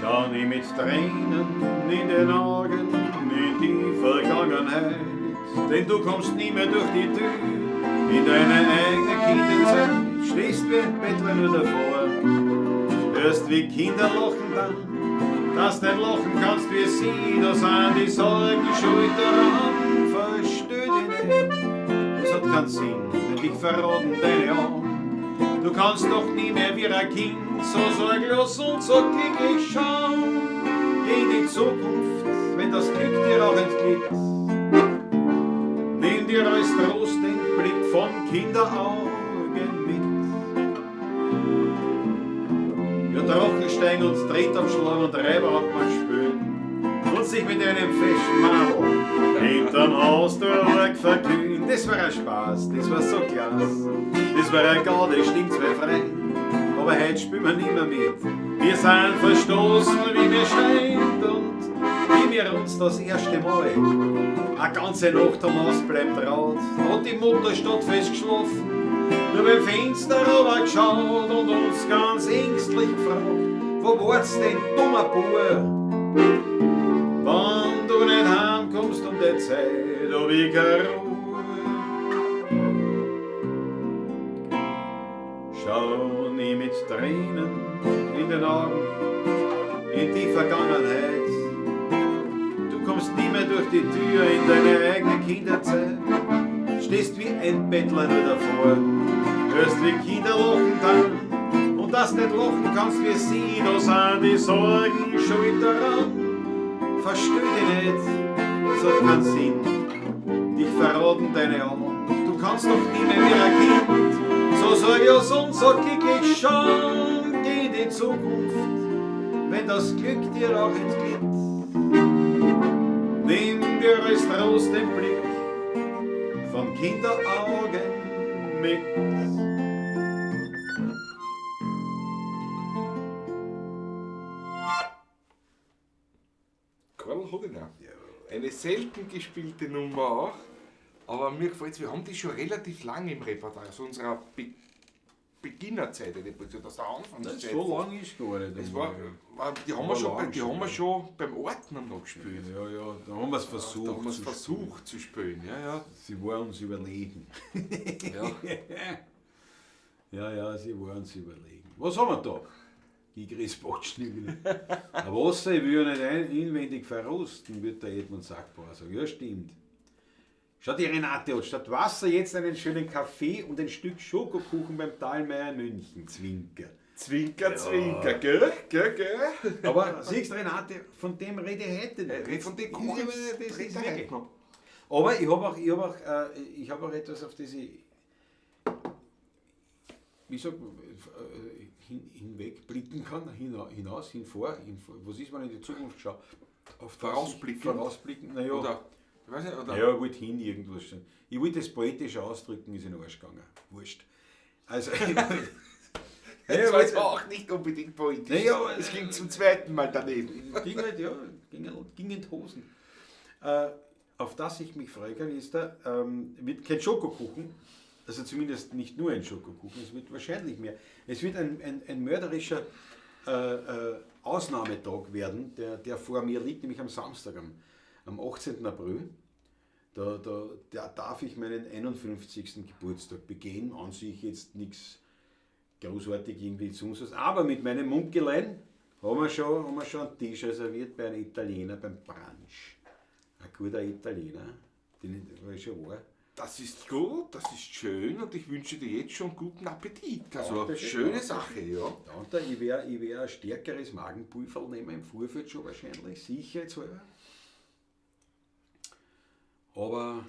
Schau nie mit Tränen in den Augen in die Vergangenheit, denn du kommst nie mehr durch die Tür in deine eigene Kindenzeit. Stehst wie ein Bettler nur davor, hörst wie Kinder lachen dann, dass du nicht lachen kannst wie sie, da sind die Sorgen schuld daran. Versteh dich nicht, das hat keinen Sinn, denn dich verraten deine Augen. Du kannst doch nie mehr wie ein Kind so sorglos und so glücklich schauen. Geh in die Zukunft, wenn das Glück dir auch entglitt. Nimm dir als Trost den Blick von Kinderaugen mit. Ja, Drachenstein und Trettabschlag und Reiberhauptmann spülen und sich mit einem festen Madel hinterm Haus durch verglühen. Das war ein Spaß, das war so klasse. Das war ein Gaude, stimmt zwei frei. Aber heute spielen wir nicht mehr mit. Wir sind verstoßen, wie mir scheint. Und wie wir uns das erste Mal eine ganze Nacht am Haus bleibt traut, hat die Mutter statt festgeschlafen, nur beim Fenster runter geschaut und uns ganz ängstlich gefragt: Wo war's denn, dummer Bub? Wenn du nicht heimkommst um die Zeit, hab ich keine Ruhe. Schau nie mit Tränen in den Augen in die Vergangenheit. Du kommst nie mehr durch die Tür in deine eigene Kinderzeit. Stehst wie ein Bettler nur davor, hörst wie Kinder lachen dann. Und dass du nicht lachen kannst wie sie, da sind die Sorgen schuld daran. Versteh dich nicht, das hat keinen Sinn, dich verraten deine Augen. Du kannst doch nie mehr wie ein Kind so sorglos und so glücklich schauen. Geh in die Zukunft, wenn das Glück dir auch entglitt. Nimm dir als Trost den Blick von Kinderaugen mit. Karl Hodener. Eine selten gespielte Nummer auch, aber mir gefällt es, wir haben die schon relativ lange im Repertoire, also unserer Beginnerzeit, das der Anfangszeit. So lang ist gar nicht. Das die haben wir schon beim Ordner noch gespielt. Ja, ja, da haben wir es versucht. Da haben wir es versucht zu spielen. Ja, ja. Sie waren uns überlegen. Ja. Ja, sie waren uns überlegen. Was haben wir da? Die Grießbotschen. Ein Wasser, ich will ja nicht inwendig verrosten, wird der Edmund Sackbauer sagen. Ja, stimmt. Schau, die Renate hat statt Wasser jetzt einen schönen Kaffee und ein Stück Schokokuchen beim Thalmeier München. Zwinker. Zwinker, Zwinker, gell? Aber siehst du, Renate, von dem rede ich heute nicht. Von den Kuchen, das ist heute wirklich. noch. Aber ich hab auch etwas, auf das ich sag, hinwegblicken kann, hinaus, was ist, wenn ich in die Zukunft schaue? Auf Vorausblicken, naja. Oder, ich weiß nicht, oder? Ja, ich wollte irgendwas schon. Ich wollte das poetisch ausdrücken, ist in den Arsch gegangen. Wurscht. Also, Das war jetzt auch nicht unbedingt politisch. Naja, aber es ging zum zweiten Mal daneben. ging halt, ja, ging in die Hosen. Auf das ich mich freuen kann, ist wird kein Schokokuchen, also zumindest nicht nur ein Schokokuchen, es wird wahrscheinlich mehr. Es wird ein mörderischer Ausnahmetag werden, der vor mir liegt, nämlich am Samstag, am 18. April. Da darf ich meinen 51. Geburtstag begehen, an sich jetzt nichts großartig irgendwie sonst, aber mit meinem Munkelein haben wir schon einen Tisch reserviert bei einem Italiener beim Brunch. Ein guter Italiener, den ich schon war. Das ist gut, das ist schön und ich wünsche dir jetzt schon guten Appetit. Also Danke, schöne danke. Sache, ja. Danke, ich wär ein stärkeres Magenpulver nehmen im Vorfeld schon wahrscheinlich, sicherheitshalber. Aber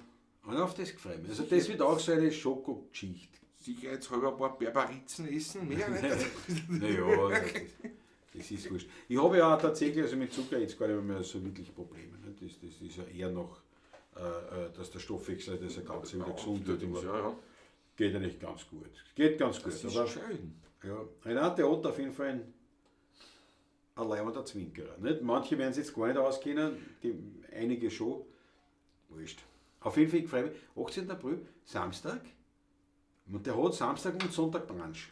auf das gefreut mich. Also das wird auch so eine Schokogeschichte. Sicherheitshalber ein paar Berberitzen essen, mehr nicht. Naja, das ist wurscht. Ich habe ja auch tatsächlich also mit Zucker jetzt gar nicht mehr so wirklich Probleme. Ne? Das ist ja eher noch, dass der Stoffwechsel das Ganze wieder gesund wird. Ja. Geht ja nicht ganz gut. Geht ganz gut. Das ist aber, schön. ja, Renate Ott auf jeden Fall ein leibender Zwinkerer. Nicht? Manche werden es jetzt gar nicht auskennen, einige schon. Wurscht. Auf jeden Fall, ich freue mich, 18. April, Samstag. Und der hat Samstag und Sonntag Brunch.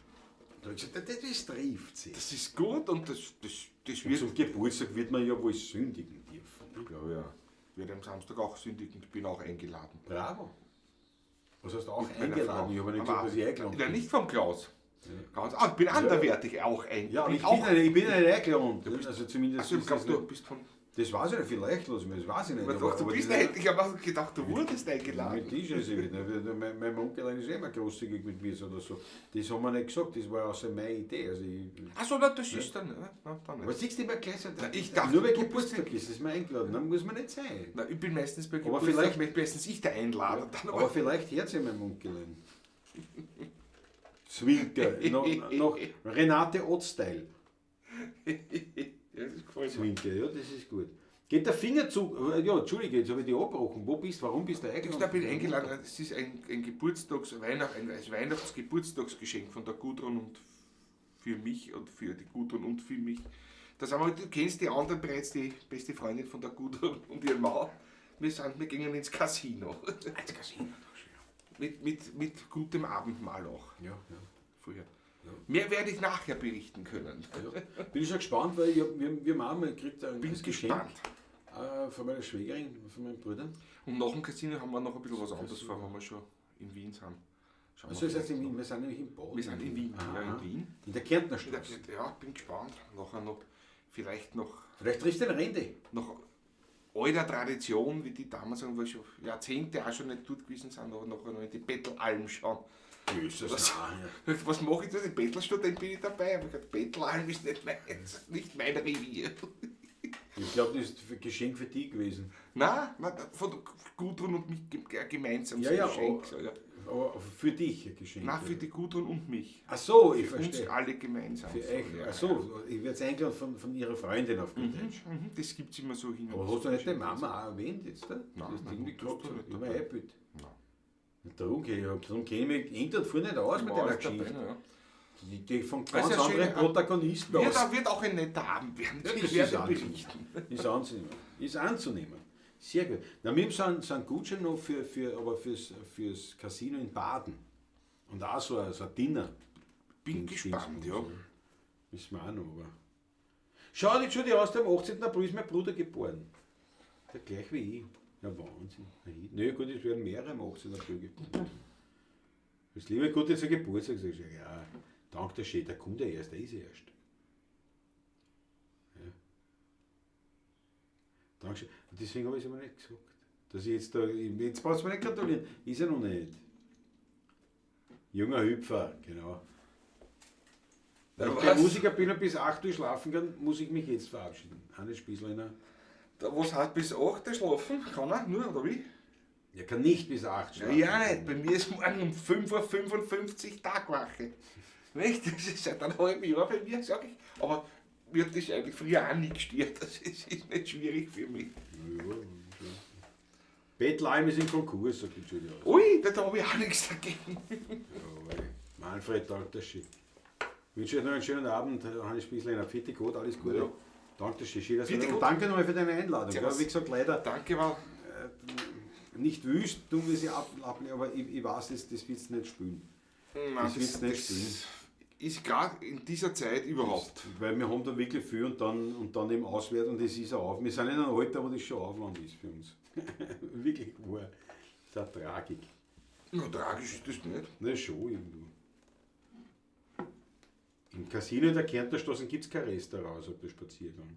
Da habe ich gesagt, das trifft sich. Das ist gut und das Und wird. zum Geburtstag wird man ja wohl sündigen dürfen. Ich glaube ja. Ich werde am Samstag auch sündigen, ich bin auch eingeladen. Bravo. Was hast du auch Mit meiner eingeladen? Frau. Ich habe nicht Aber gesagt, dass ich eingeladen Ja, bin. nicht vom Klaus. Ja. Ganz, ich bin anderweitig auch Ja, eingeladen. aber ich bin nicht eingeladen. Also zumindest Also, ich ist glaube, das du nicht, bist von. das weiß ich nicht, vielleicht los, das weiß ich nicht. Aber doch, du bist das- nicht. Ich habe gedacht, du wurdest eingeladen. Mit Tisch ist nicht. Mein Onkel ist immer großzügig mit mir oder so. Das haben wir nicht gesagt, das war außer meine Idee. Also Achso, das ist dann. Na, dann aber nicht. siehst du immer gleich so, Na, ich dachte, nur weil du bist Geburtstag ist, ist man eingeladen, dann muss man nicht sein. Na, ich bin meistens bei Aber Geburtstag, vielleicht- meistens ich der Einlader. Dann Aber vielleicht hört sich mein Onkelein. Zwinker, noch Renate Ott-Style. Ja, das gefällt mir. Zwinker, ja, das ist gut. Geht der Fingerzug, ja, Entschuldige, jetzt habe ich die abgebrochen. Warum bist du eingeladen? Da bin ich eingeladen. Es ist ein Weihnachtsgeburtstagsgeschenk von der Gudrun und für mich und für die Gudrun und für mich. Da sind wir, du kennst die anderen bereits, die beste Freundin von der Gudrun und ihren Mann. Wir gingen ins Casino. Ins Casino. Mit gutem Abendmahl auch. Ja, ja. Früher. Ja. Mehr werde ich nachher berichten können. Ja. Bin ich schon gespannt, weil wir haben auch mal gekriegt ein Bin Geschenk gespannt. Von meiner Schwägerin, von meinen Brüdern. Und nach dem Casino haben wir noch ein bisschen was anderes vor, wenn wir schon in Wien sind. Schauen Also das heißt, vielleicht noch. wir sind nämlich in Baden. Wir sind in Wien, Aha. ja, in Wien. In der Kärntnerstraße. Ja, bin gespannt. Nachher noch, vielleicht noch Vielleicht triffst du den Rende. nach alter Tradition, wie die damals sagen, weil schon Jahrzehnte auch schon nicht dort gewesen sind, aber nachher noch in die Bettelalm schauen. Jesus, Was- ja. Was mache ich da? In Bettelstadt bin ich dabei, aber gesagt, Bettelalm ist nicht meins, nicht mein Revier. Ich glaube, das ist ein Geschenk für die gewesen. Nein, von der Gudrun und mich gemeinsam Ja, ja, Geschenk. So, ja. Aber für dich ein Geschenk. Nein, für die Gudrun und mich. Ach so, ich Für uns verstehe. alle gemeinsam. Für so, euch. ja. Ach so, ich werde jetzt eingeladen von ihrer Freundin auf gut Deutsch. Mhm, das gibt es immer so hin. Aber und hast du so nicht die schön. Mama auch erwähnt jetzt? Da? Nein, Das ist nein, irgendwie das tust gerade du nicht so. dabei. Bitte. Nein. Darum kenne ich mich irgendwann vorher nicht aus mit War deiner alles dabei, Geschichte. ja. Die von Das ganz ist ja anderen schön, Protagonisten aus. Wird auch ein netter Abend werden. Ja, das Ich ist werde anzunehmen. berichten. Ist anzunehmen. Ist anzunehmen. Sehr gut. Na, wir haben so einen Gutschein noch fürs Casino in Baden. Und auch so ein Dinner. Bin gespannt, ja. Wissen wir auch noch, aber. Schau, jetzt schon die aus, am 18. April ist mein Bruder geboren. Der gleich wie ich. Ja, Wahnsinn. Na ja, gut, es werden mehrere am 18. April geboren. Das liebe Gott, jetzt ein Geburtstag. Sag ich, ja, dank der Schäden, der kommt ja erst, der ist ja erst. Ja. Dankeschön. Und deswegen habe ich es aber nicht gesagt. Dass ich jetzt brauchst du mir nicht gratulieren. Ist ja noch nicht. Junger Hüpfer, genau. Weil ich kein Musiker bin und bis 8 Uhr schlafen kann, muss ich mich jetzt verabschieden. Hannes Spießleiner. Was heißt bis 8 Uhr schlafen? Kann er nur, oder wie? Er kann nicht bis 8 schlafen. Ja, nicht. Bei mir ist morgen um 5:55 Uhr Tagwache. Nicht? Das ist seit einem halben Jahr bei mir, sag ich. Aber mir hat das eigentlich früher auch nicht gestört. Das ist nicht schwierig für mich. Ja. Betleim ist in Konkurs, sagt die Julia. Ui, da habe ich auch nichts dagegen. Ja, Manfred, alter Shit. Ich wünsche euch noch einen schönen Abend, Hannes Spießleiner. Fitte Gott, alles Gute. Ja. Danke, Shishi. Fitte Und Gott. danke nochmal für deine Einladung. Ja, Ja, wie gesagt, leider Danke, war. nicht wüst, tun wir sie ablehnen, aber ich weiß, das wird es nicht spielen. Das wird's nicht spielen. Ist gerade in dieser Zeit überhaupt. Weil wir haben da wirklich viel und dann eben auswärts und das ist auch auf. Wir sind in einem Alter, wo das schon Aufwand ist für uns. Wirklich wahr. Das ist eine Tragik. Na, tragisch ist das nicht. Na schon irgendwo. Im Casino in der Kärntnerstraße gibt es kein Restaurant, sagt der Spaziergang.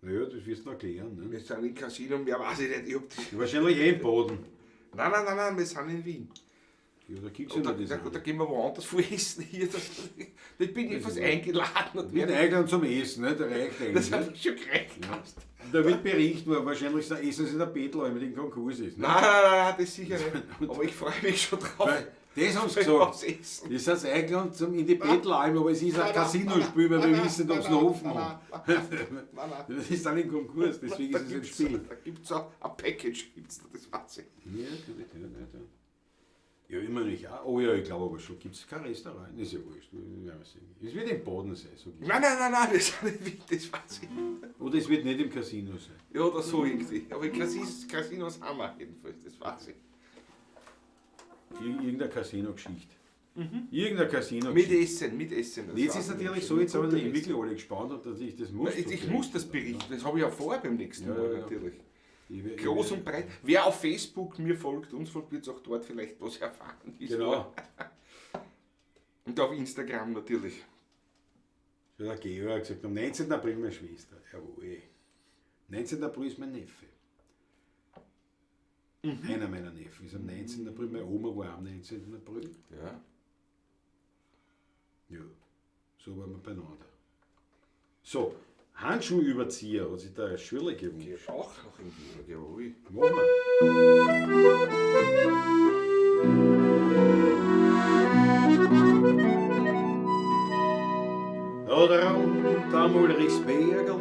Naja, das wirst du noch klären. Ne? Wir sind im Casino, mehr weiß ich nicht. Ich hab das. Wahrscheinlich im Boden. Nein, wir sind in Wien. Ja, da gibt es ja Und noch das. da gehen wir woanders vor essen hier. Da bin ich fast eingeladen. Und Wird eingeladen zum Essen, ne? Der reicht eigentlich. das Ne? habe ich schon gereicht. Ja. Da wird berichten, weil wahrscheinlich essen sie in der Betleim, mit dem Konkurs ist. Ne? Nein, das sicher nicht. Aber ich freue mich schon drauf. Weil, das haben sie Wenn wir gesagt. was essen. Das sind eingeladen in die Betleim, aber es ist ein Casinospiel, weil wir wissen nicht, ob es noch offen haben. Nein. Das ist dann im Konkurs, deswegen ist es ein Spiel. Da gibt es auch ein Package, gibt's da, das weiß ich. Ja, ja, immer nicht. Oh ja, ich glaube aber schon. Gibt es kein Restaurant? Ist ja wurscht. Es wird im Boden sein. So Nein, wir sind nicht Wien, das weiß ich. oder es wird nicht im Casino sein. Ja, oder so irgendwie. Aber Casinos haben wir jedenfalls, das weiß ich. Irgendeine Casino-Geschichte. Irgendeine Mit Casino-Geschichte. Essen. Das Jetzt weiß ist ich natürlich nicht. so, jetzt haben Guter wir Essen. wirklich alle gespannt und dass ich das muss. Ich muss das berichten, das habe ich ja vor beim nächsten Ja, Mal ja. natürlich. Ich Groß und breit. Wer auf Facebook mir folgt, uns folgt, wird auch dort vielleicht was erfahren. Genau. Und auf Instagram natürlich. So der Georg hat gesagt, am 19. April meine Schwester. Jawohl. 19. April ist mein Neffe. Einer meiner Neffen ist am 19. April. Meine Oma war am 19. April. Ja. Ja, so waren wir beieinander. So, Handschuhüberzieher hat sich da eine Schüler gewünscht. Auch noch in Georg, jawohl. Machen wir. Da draußen am Ulrichsbergl,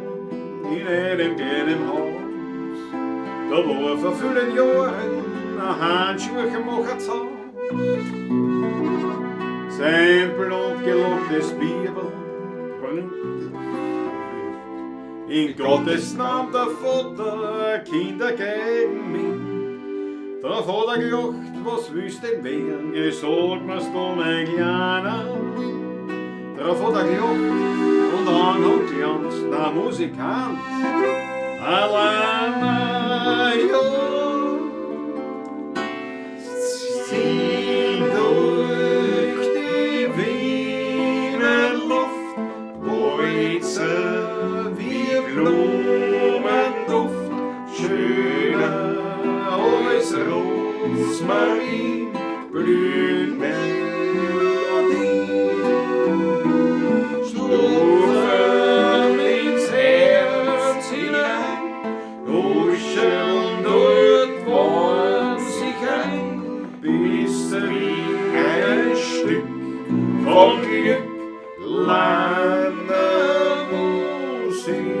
in einem kleinen Haus, da war vor vielen Jahren ein Handschuhmacher zu Haus. Sein blond gelocktes Bibel in Gottes Namen der Vater, Kinder gegen mich. Da hat er gelacht, was willst denn werden? Sag mir's da, mein Kleiner. Drauf hat er gelacht und an hat glanzt, der Musikant. Alleine, ja, zieh durch die Wienerluft, Walzer wie Blumenduft, schöner als Rosmarin, blühend Melodie. Strophen ins Herz hinein, huscheln dort wollen sich ein, bis wie ein Stück von Glück lande Musik.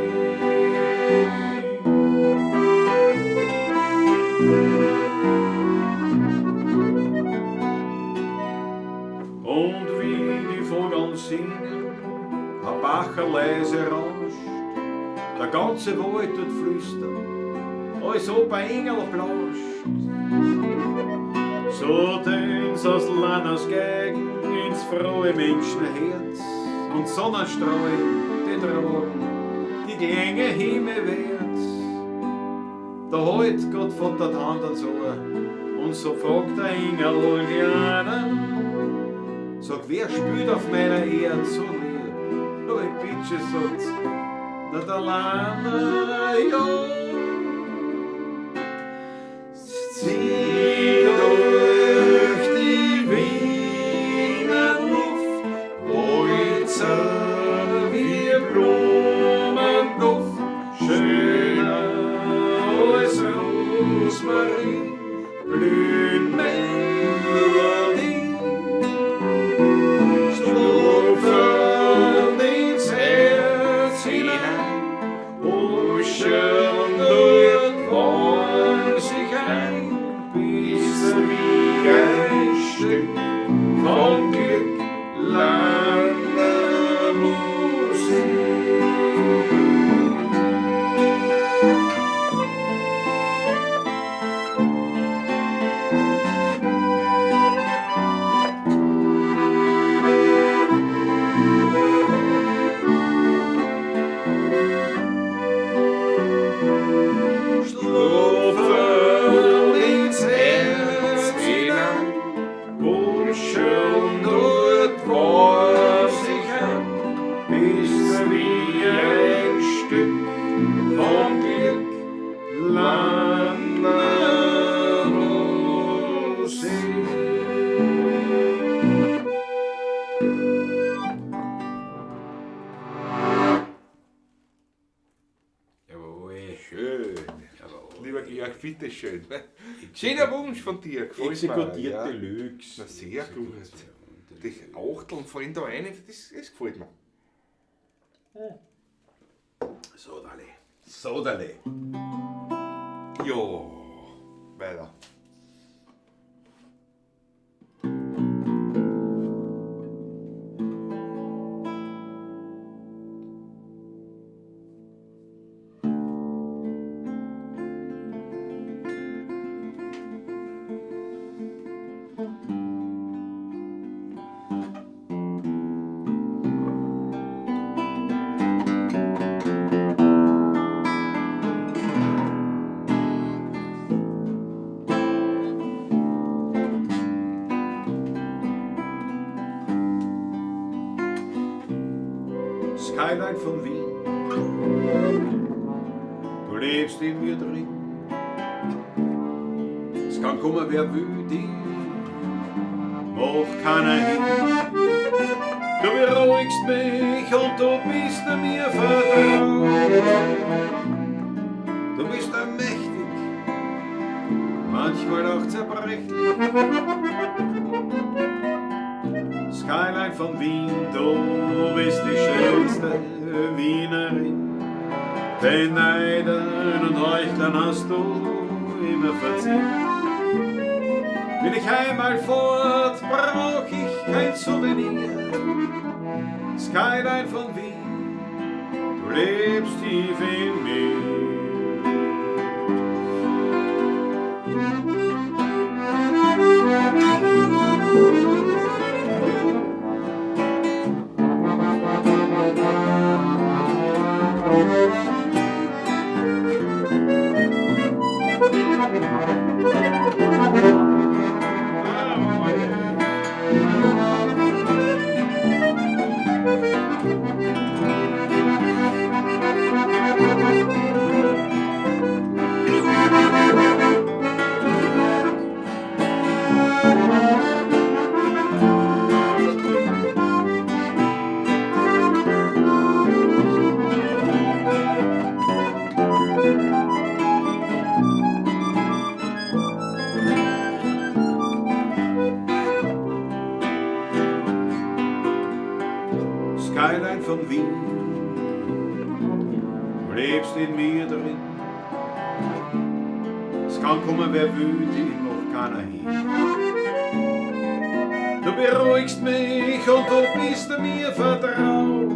Und wie die Vögel singen, ein Bacher leise rauscht, der ganze Wald tut flüstern, als ob ein Engel blauscht. So tönt's aus Lannas Gegend ins frohe Menschenherz und Sonnenstrahlen, die tragen die Klänge himmelwärts. Da halt Gott von der Hand ans Ohr und so fragt der Engel Juliana, sag, wer spielt auf meiner Erde so lieb? Oh, ich bitte, sagt's, dat Lande, ja. Zieh durch die Wiener Luft, Wolzer wie Blumenduft, schöner als Rosmarin, blühen Melodie. Schlupfen ins Herz hinein, huschen dort vor sich ein, bis wie ein Stück von Glück lange Musik. Schlupfen ins Herz hinein, huschen dort vor sich ein, bis wie ein Stück vom Glück lange Musik. Jawohl. Schön. Jawohl. Lieber Georg, bitteschön. Schöner Wunsch von dir, gefällt mir. Exekutiert Ja. Deluxe. Na, sehr gut. Die Achteln fallen da rein, das gefällt mir. Sodale. Sodale. Ja, weiter. Skyline von Wien. Du lebst in mir drin. Es kann kommen, wer will dich. Mach keiner hin. Du beruhigst mich und du bist mir vertraut. Du bist mächtig, manchmal auch zerbrechlich. Skyline von Wien, du bist die schönste Wienerin. Den Neidern und Heuchlern hast du immer verziehen. Bin ich einmal fort, brauch ich kein Souvenir. Skyline von Wien, du lebst tief in mir. Skyline von Wien, du lebst in mir drin. Es kann kommen, wer will, dich noch keiner hin. Du beruhigst mich und du bist mir vertraut.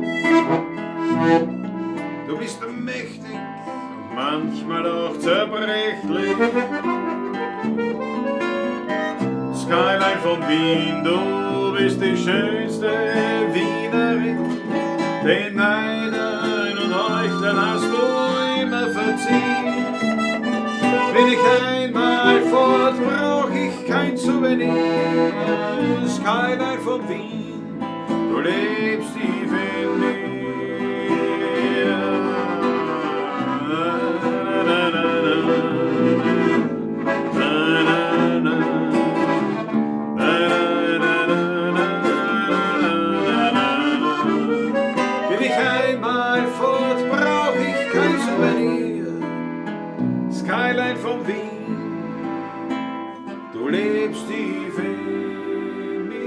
Du bist mächtig und manchmal auch zerbrechlich. Skyline von Wien, du bist die schönste Wienerin. Den Neidern und Heuchlern hast du immer verziehen. Bin ich einmal fort, brauch ich kein Souvenir. Skyline von Wien, du lebst tief in mir. du lebst tief in mir.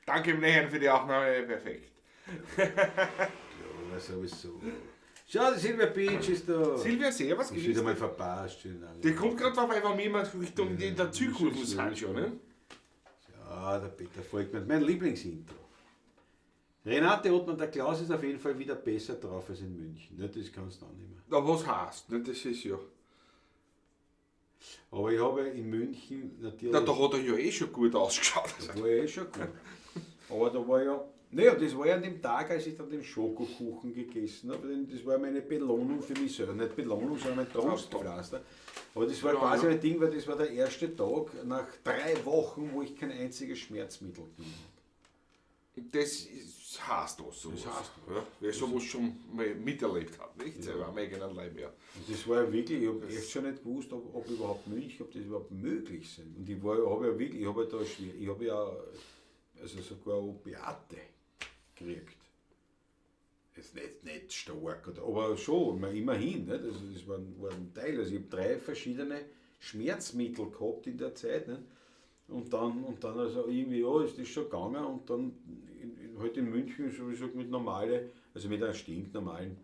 Danke im Nähern für die Aufnahme, perfekt. Ja, sowieso. Schau, die Silvia Beach ist da. Silvia, sehr was Hast du wieder gewesen. mal verpasst. Der kommt gerade vorbei, weil wir immer Richtung der Zielkurven sind schon, ne? Ja, der Peter Volkmann, mein Lieblingsintro. Renate Ottmann, der Klaus ist auf jeden Fall wieder besser drauf als in München. Ne, das kannst du annehmen. Da was heißt, ne? Das ist ja. Aber ich habe in München natürlich. Na, da hat er ja eh schon gut ausgeschaut. Das war ja eh schon gut. Aber da war ja. Naja, das war ja an dem Tag, als ich dann den Schokokuchen gegessen habe. Denn das war meine Belohnung für mich selber. Nicht Belohnung, sondern mein Trostpflaster. Aber das war Ja, quasi ja. ein Ding, weil das war der erste Tag nach 3 Wochen, wo ich kein einziges Schmerzmittel genommen habe. Das heißt was, sowas. Das heißt ja, wer sowas schon mal miterlebt hat, nicht? Selber am eigenen Leib, ja. Und das war ja wirklich, ich habe echt schon nicht gewusst, ob überhaupt München, ob das überhaupt möglich sind. Und ich habe ja wirklich, ich habe ja da ich habe ja also sogar Opiate gekriegt. Ist nicht stark, aber schon, immerhin. Nicht? Also das war ein Teil. Also ich habe 3 verschiedene Schmerzmittel gehabt in der Zeit. Nicht? Und dann also irgendwie, ja, ist das schon gegangen. Und dann halt in München, so wie gesagt, mit normalen, also mit einem stinknormalen,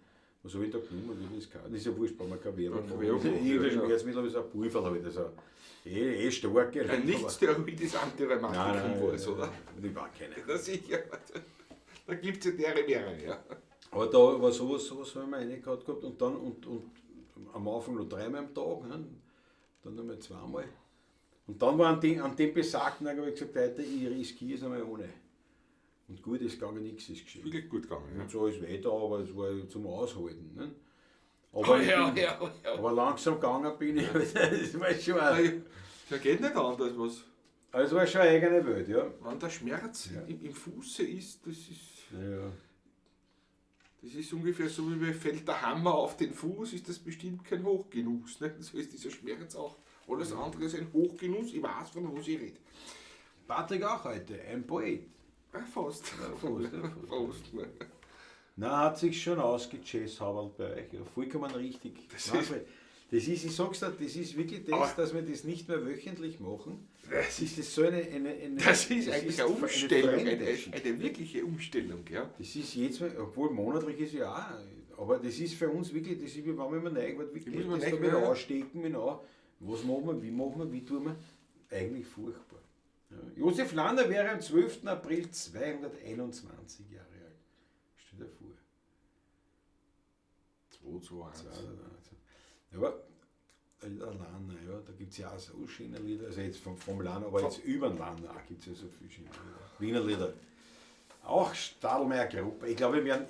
was habe ich da genommen, wie das kann. Das ist ja wurscht, bei mir keine Werbung. Irgendein Schmerzmittel, aber so ein Pulver habe ich das auch. Stark. Ein nicht-steroides Antirheumatikum war es, oder? Ich war keine. Na sicher. Da gibt es ja mehrere, ja. Aber da war sowas habe ich mir reingehauen gehabt und dann und am Anfang noch 3-mal am Tag, ne? Dann nochmal 2-mal. Und dann war an dem besagten Tag, habe ich gesagt, Leute, ich riskiere es einmal ohne. Und gut, ist gegangen, nichts ist geschehen. Wirklich gut gegangen, ja. Und so ist weiter, aber es war zum Aushalten. Ne? Aber langsam gegangen bin ich, das war schon Das geht nicht anders, was. also es war schon eine eigene Welt, ja. Wenn der Schmerz Ja. im Fuße ist, Ja. das ist ungefähr so, wie mir fällt der Hammer auf den Fuß, ist das bestimmt kein Hochgenuss. Ne? So ist dieser Schmerz auch. Alles andere ist ein Hochgenuss, ich weiß, von was ich rede. Patrick auch heute, ein Poet. Ja, fast. Fast. Na, hat sich schon ausgechesshabelt bei euch. Ja, vollkommen richtig. Das ist, ich sag's dir, das ist wirklich das, Aber dass wir das nicht mehr wöchentlich machen. Das ist so eine Das ist eigentlich eine Umstellung, eine Fremdheit. wirkliche Umstellung. Ja. Das ist jetzt, obwohl monatlich ist ja auch, aber das ist für uns wirklich, das ist wie wenn wir neu wird, wie geht das da mit ausstecken, mit an, was machen wir, wie tun wir, eigentlich furchtbar. Ja. Josef Lander wäre am 12. April 221 Jahre alt. Stell dir vor. 221. Ja, aber Lana, ja, da gibt es ja auch so schöne Lieder, also jetzt vom Lana, aber jetzt über den Lana gibt es ja so viele schöne Lieder. Wiener Lieder. Auch Stadelmeier Gruppe. Ich glaube, wir werden,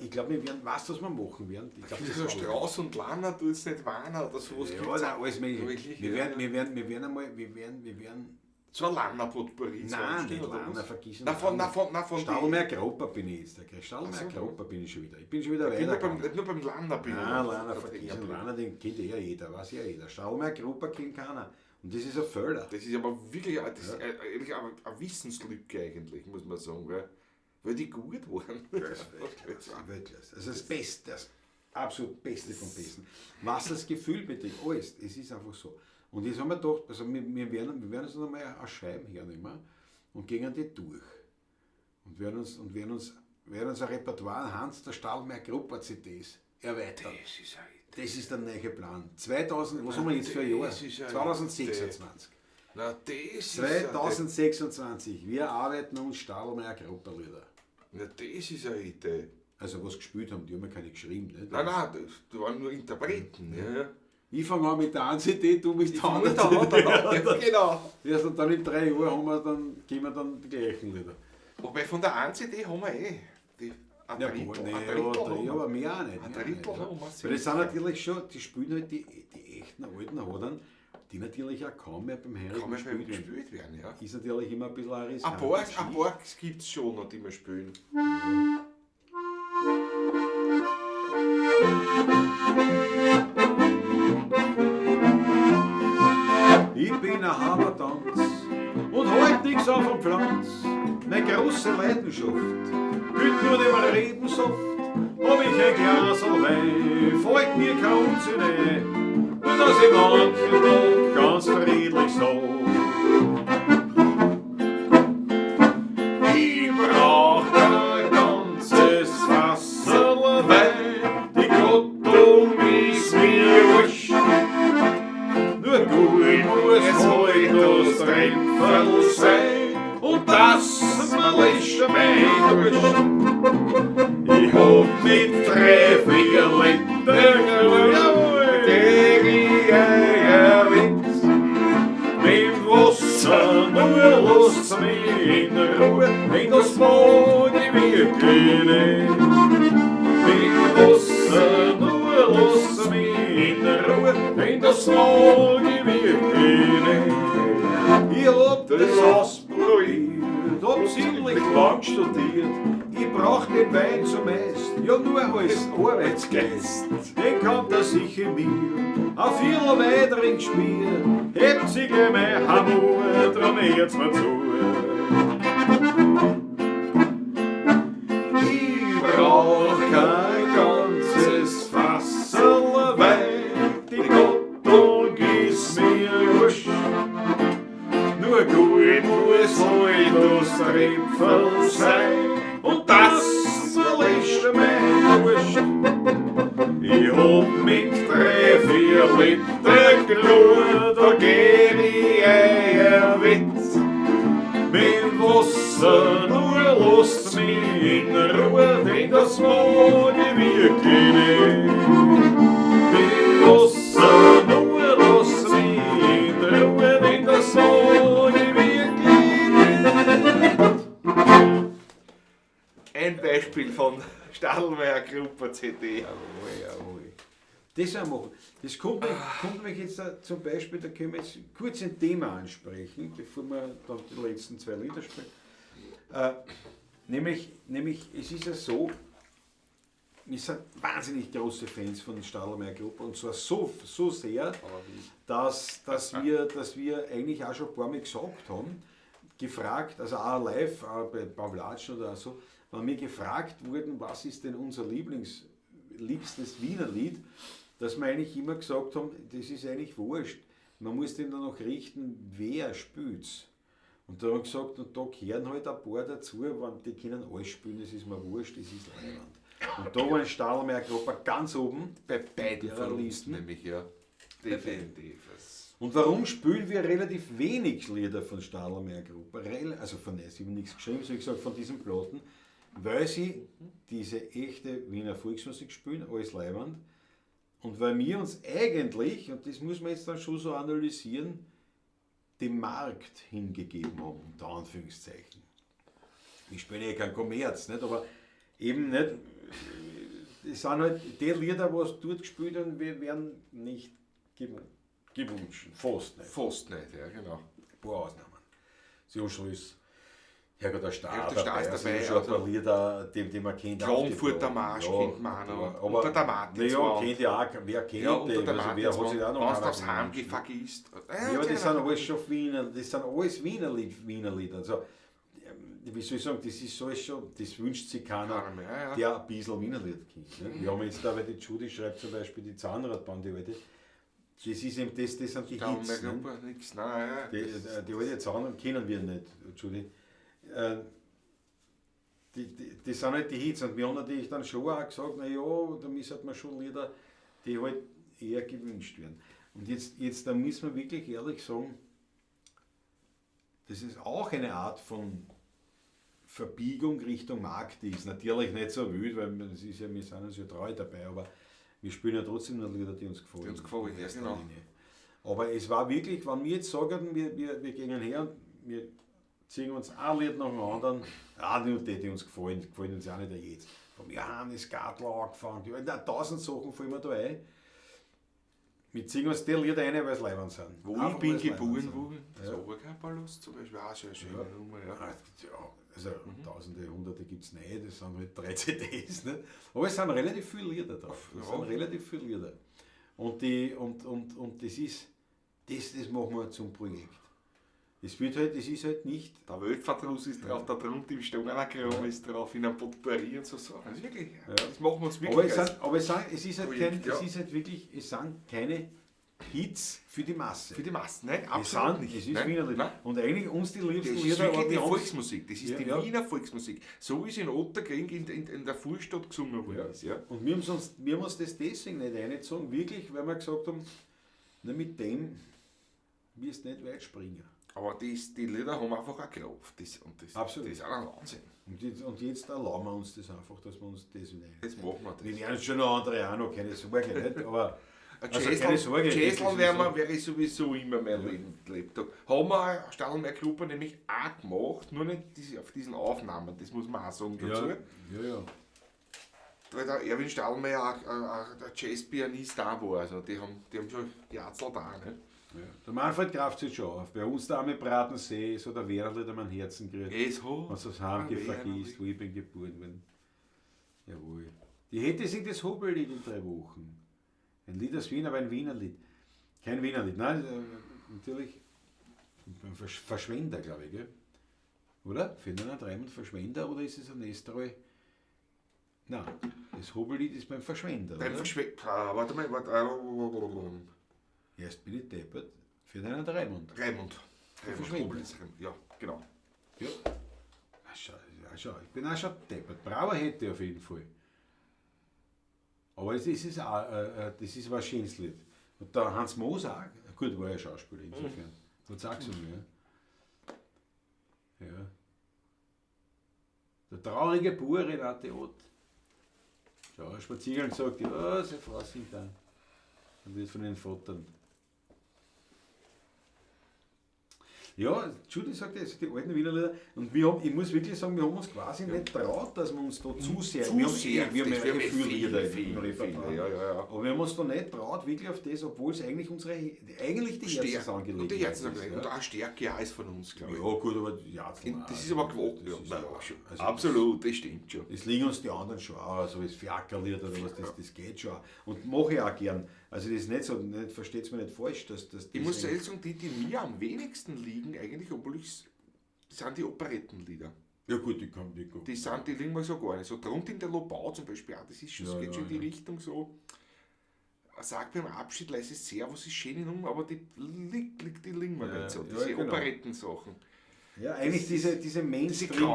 weißt du, was wir machen werden? Ich glaube, So Strauß und Lana tut es nicht warnen oder sowas. ja, gibt's nein, auch. alles mögliche. Wirklich, Wir ja. werden So ein Lana-Potpourri. nein, nicht Lana, vergiss Na, von Stadelmeier Gruppe bin ich jetzt. Stadelmeier Gruppe bin ich schon wieder. Ich bin schon wieder Nicht weiter. nur beim Lana bin Nein, Lana, vergiss ihn. Lana, den kennt ja jeder, weiß ja jeder. Stadelmeier Gruppe kennt keiner. Und das ist ein Förder. Das ist aber wirklich eigentlich eine Wissenslücke eigentlich, muss man sagen. Weil die gut waren. Weltklasse. Also das Beste, das absolut Beste vom Besten. Was das Gefühl betrifft, alles, es ist einfach so. Und jetzt haben wir gedacht, also wir werden uns noch mal eine Scheibe hernehmen und gehen die durch. Und werden uns ein Repertoire Hans der Stadelmeier Gruppe CDs erweitern. Das ist der neue Plan. 2000, was haben wir jetzt für ein Jahr? 2026. Na, das 2026. Wir arbeiten uns Stadelmeier Gruppe Lieder. Na, das ist eine Idee. Also was gespielt haben, die haben ja keine geschrieben. Nicht? Nein, das waren nur Interpreten. Ja. Ich fange an mit der einen CD, du mit der anderen. Genau. Erst und dann in 3 Jahren geben wir dann die gleichen Lieder. Wobei von der einen CD haben wir die ein Drittel aber mehr auch nicht. Ein Drittel haben wir. Weil das sind natürlich schon, die spielen halt die echten alten Hodern, die natürlich auch kaum mehr beim Herren Kann man gespielt werden. gespielt werden, ja. Ist natürlich immer ein bisschen ein Ein riskantes paar Geschichte. gibt es schon noch, die wir spielen. Ich bin ein Hammertanz und halt nichts auf dem Pflanz, meine große Leidenschaft. Gilt nur dem Rebensaft, hab ich ein Glas Wein, folgt mir kein Unsinn ein, nur dass ich manchen Tag ganz friedlich so. Ich brauch kein ganzes Wasserl Wein, die Gottung ist mir wurscht. Nur gut muss heute das Trempferl sein, und das ist mein Wurscht. Ich hab mit 3-4 Liter der ich Eierwitz. Mit Wasser nur lass mich in Ruhe, denn das mag ich wirklich nicht. Mit Wasser nur lass mich in Ruhe, denn das mag ich wirklich nicht. Ich hab das ausprobiert, hab ziemlich lang studiert. Ich brauch den Wein zumeist, ja nur als Arbeitsgeist. Den kann der sich in mir auf vieler weiteren Spiel. Hebt sich mein Hamur, drum hört's mir zu. Ich brauch kein ganzes Fasserl Wein, die Gottung ist mir wurscht. Nur gut muss halt das Trempferl sein, und das ist mein Wurscht. Ich hab mit 3-4 Liter Glut, da geh ich Eierwitz. Mit Wasser nur lasst mich in Ruhe, denn das mag ich wirklich nicht. Mit Wasser nur lasst mich in Ruhe, denn das mag ich wirklich nicht. Ein Beispiel von Stadelmeier Gruppe CD. Jawohl. Das auch machen. Das kommt mich jetzt zum Beispiel, da können wir jetzt kurz ein Thema ansprechen, bevor wir dann die letzten 2 Lieder spielen. Nämlich, es ist ja so, wir sind wahnsinnig große Fans von der Stadelmeier Gruppe, und zwar so sehr, dass wir eigentlich auch schon ein paar Mal gesagt haben, gefragt, also auch live, auch bei Pavlatschen oder so, wenn wir gefragt wurden, was ist denn unser liebstes Wiener Lied, dass wir eigentlich immer gesagt haben, das ist eigentlich wurscht. Man muss den dann noch richten, wer spielt's. Und da haben wir gesagt, und da gehören halt ein paar dazu, wenn die können alles spielen, das ist mir wurscht, das ist Leihwand. Und da war ein Stadelmeier Gruppe ganz oben. Bei beiden Ja, von uns Listen. nämlich, ja. Definitiv. Und warum spielen wir relativ wenig Lieder von Stadelmeier Gruppe? Also von der, sie haben nichts geschrieben, so ich gesagt, von diesen Platten, weil sie diese echte Wiener Volksmusik spielen, alles Leihwand. Und weil wir uns eigentlich, und das muss man jetzt dann schon so analysieren, dem Markt hingegeben haben, unter Anführungszeichen. Wir spielen ja kein Kommerz, nicht? Aber eben nicht, es sind halt die Lieder, was dort gespielt werden, werden nicht gewünscht. Fast nicht. Fast nicht, ja, genau. Ein paar Ausnahmen. Sie haben schon das Herrgott der Star Ja, der Star ist also dabei, schon ein also paar Lieder, die man kennt. Klagenfurter Marsch kennt man auch. Aber Unter der Martins. ja, kennt ja auch, wer kennt Ja, unter den? der Also wer Martins. hat sich auch noch Wenn du einer aufs Heim gewünscht? vergisst. Ja, das sind alles schon Wiener, das sind alles Wiener Lieder. Also, wie soll ich sagen, das ist alles schon, das wünscht sich keiner, Keiner mehr, ja. der ein bisschen Wiener Lied kennt. Ne? Wir haben jetzt da, weil die Judy schreibt zum Beispiel die Zahnradbahn, die alte, das ist eben das sind die Da haben Hits. wir Ne? Gruppe nichts. Nein, ja. Die alte Zahnrad kennen wir nicht, Judy. Die sind halt die Hits, und wir haben natürlich dann schon auch gesagt, naja, da müssen man schon Lieder, die halt eher gewünscht werden. Und jetzt da muss man wirklich ehrlich sagen, das ist auch eine Art von Verbiegung Richtung Markt ist. Natürlich nicht so wild, weil das ist ja, wir sind uns ja treu dabei, aber wir spielen ja trotzdem nur Lieder, die uns gefallen. Die uns gefallen, in ja, erster genau. Linie. Aber es war wirklich, wenn wir jetzt sagen, wir gehen her und wir ziehen uns ein Lied nach dem anderen, nur die uns gefallen uns auch nicht jetzt. Vom Johannes Gartler angefangen, ja, 1000 Sachen fallen mir da ein. Wir ziehen uns die Lieder rein, weil es Leibwand sind. Wo Einfach, ich bin weil es geboren Leibwand worden, das Ja. Oberkörperlust zum Beispiel, auch sehr schöne Nummer, ja. Also Tausende, Hunderte gibt es nicht, das sind halt 3 CDs. Nicht? Aber es sind relativ viele Lieder drauf. Es sind relativ viele Lieder. Und das machen wir zum Projekt. Es ist halt nicht. Der Weltverdruss ist drauf, der drunter im Stangenackram ist drauf, in einem Potpourri und so Sachen. Also wirklich, das machen wir uns wirklich. Es ist halt Projekt, es ist halt wirklich, es sind keine Hits für die Masse. für die Massen, nein, Es absolut sind, nicht. es ist Nein, Wiener Lied. nein. Und eigentlich uns die Das liebsten ist Lieder, wirklich aber die wir haben's- Volksmusik, das ist Ja, die ja. Wiener Volksmusik, so wie es in Otterkring in der Vorstadt gesungen worden ist. Ja. Und wir haben uns das deswegen nicht eingezogen, wirklich, weil wir gesagt haben, na, mit dem wirst du nicht weit springen. Aber die Lieder haben einfach auch Kraft. Absolut. Das ist auch ein Wahnsinn. Und jetzt erlauben wir uns das einfach, dass wir uns das wieder Jetzt machen wir das. Wir werden schon noch andere auch noch, keine Sorge, nicht? Aber Ein also keine Sorge. das ist Jazzl so- wäre ich sowieso immer mein Leben gelebt. Haben wir Stadelmeier Club nämlich auch gemacht, nur nicht auf diesen Aufnahmen, das muss man auch sagen dazu. Ja. Weil der Erwin Stadelmeier auch der Jazzpianist da war, also die haben schon Jazzl da. Ne? Ja. Der Manfred greift sich schon auf. Bei uns da am Bratensee, so der Werle, der mein Herzen kriegt. Es hat Was das Heimgeh vergisst, wo ich bin geboren bin. Jawohl. Die hätte sich das Hobellied in 3 Wochen. Ein Lied aus Wien, aber ein Wiener Lied. Kein Wiener Lied, nein, natürlich ein Verschwender, glaube ich, gell? Oder? Ferdinand Raimund Verschwender oder ist es ein Nestroy? Nein, das Hobellied ist beim Verschwender. Beim oder? warte mal, Erst bin ich deppert. Ferdinand Raimund. Raimund. Verschwender. Koblenz. Ja, genau. Ja. Schau, ich bin auch schon deppert. Brauer hätte ich auf jeden Fall. Aber das ist aber ein schönes Lied. Und der Hans Moser, auch, gut, war ja Schauspieler insofern. Hat es auch gesungen, ja. Ja. Der traurige Bauer Renate Ott. Schau, ein Spaziergang gesagt, ja, seine Frau singt dann. Und wird von den Vatern. Ja, Judy sagt jetzt, die alten Wiener Lieder. Und ich muss wirklich sagen, wir haben uns quasi nicht traut, dass wir uns da zu sehr. Wir haben ja viele Lieder im Repertoire. Ja. Aber wir haben uns da nicht traut, wirklich auf das, obwohl es eigentlich eigentlich die Herzensangelegenheit Und die ist. Herzensangelegenheit. Und auch Stärke auch ist von uns, glaube ich. Ja, gut, aber ja, Das ist aber gewollt. das ist Ja, ja- schon. also Absolut, das stimmt schon. Das liegen uns die anderen schon auch, also das Fiakerlied oder was, das geht schon auch. Und mache ich auch gern. Also das ist nicht so, versteht es mir nicht falsch, dass das. Ich muss ehrlich sagen, die mir am wenigsten liegen, eigentlich, obwohl sind die Operettenlieder. Ja gut, die Die liegen mir so gar nicht. So drunter in der Lobau zum Beispiel auch, das ist schon, Ja, geht ja, schon in die ja. Richtung so. Sag beim Abschied leise Servus ist schön in aber die liegen mir Ja, nicht so. ja, Diese genau. Operettensachen. Ja, eigentlich Das diese Mainstream. Diese Lieder,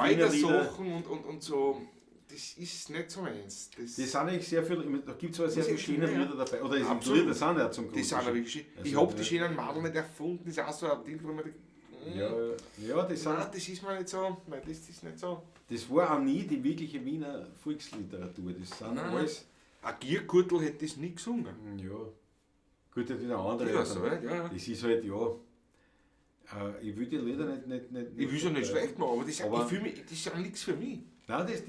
Kräutersachen und so, das ist nicht so meins. die sind eigentlich sehr viel, da gibt es aber sehr Das viele ist- schöne ja. Lieder dabei. Oder es Absolut. Lieder sind ja zum Die Großen. sind aber wirklich schön. Also, Ich habe ja. die schönen Madel nicht erfunden, das ist auch so ein Ding, wo man denkt, Ja, das sind. nein, das ist mir nicht so, nein, das ist nicht so. Das war auch nie die wirkliche Wiener Volksliteratur. Das sind Nein. alles. Ein Giergürtel hätte das nie gesungen. Ja. Gut, das ist eine andere. Ja, so, ja. Das ist halt, ja. Ich will die Lieder nicht. Ich will es ja nicht schlecht machen, aber das, Aber- ich fühl mich, das ist ja nichts für mich. Nein, die Nicht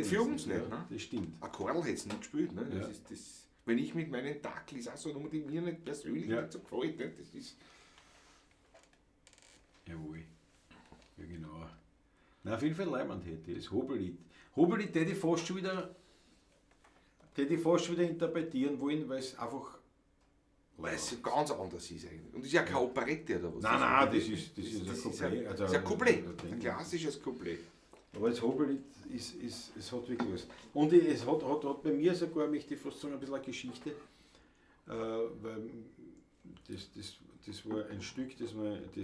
für Lieder uns sind- nicht, ja, ne? das stimmt. Ein Karl hätte es nicht gespielt. Ne? Ja. Das ist das, wenn ich mit meinen Tacklis auch so Nummer, die mir nicht persönlich Ja. nicht so gefällt, ne? Das ist. Jawohl. Ja, genau. Na, auf jeden Fall Leimand hätte das Hobellied. Hobellied hätte ich fast schon wieder interpretieren wollen, weil es einfach. Weil es ganz anders ist eigentlich. Und es ist ja keine Operette oder was. Nein, das ist ein Das Couplet. ist ein Couplet. Ein klassisches Couplet. Aber das Hobellied es hat wirklich was. Und es hat bei mir sogar, möchte ich fast sagen, ein bisschen eine Geschichte. Weil das war ein Stück, das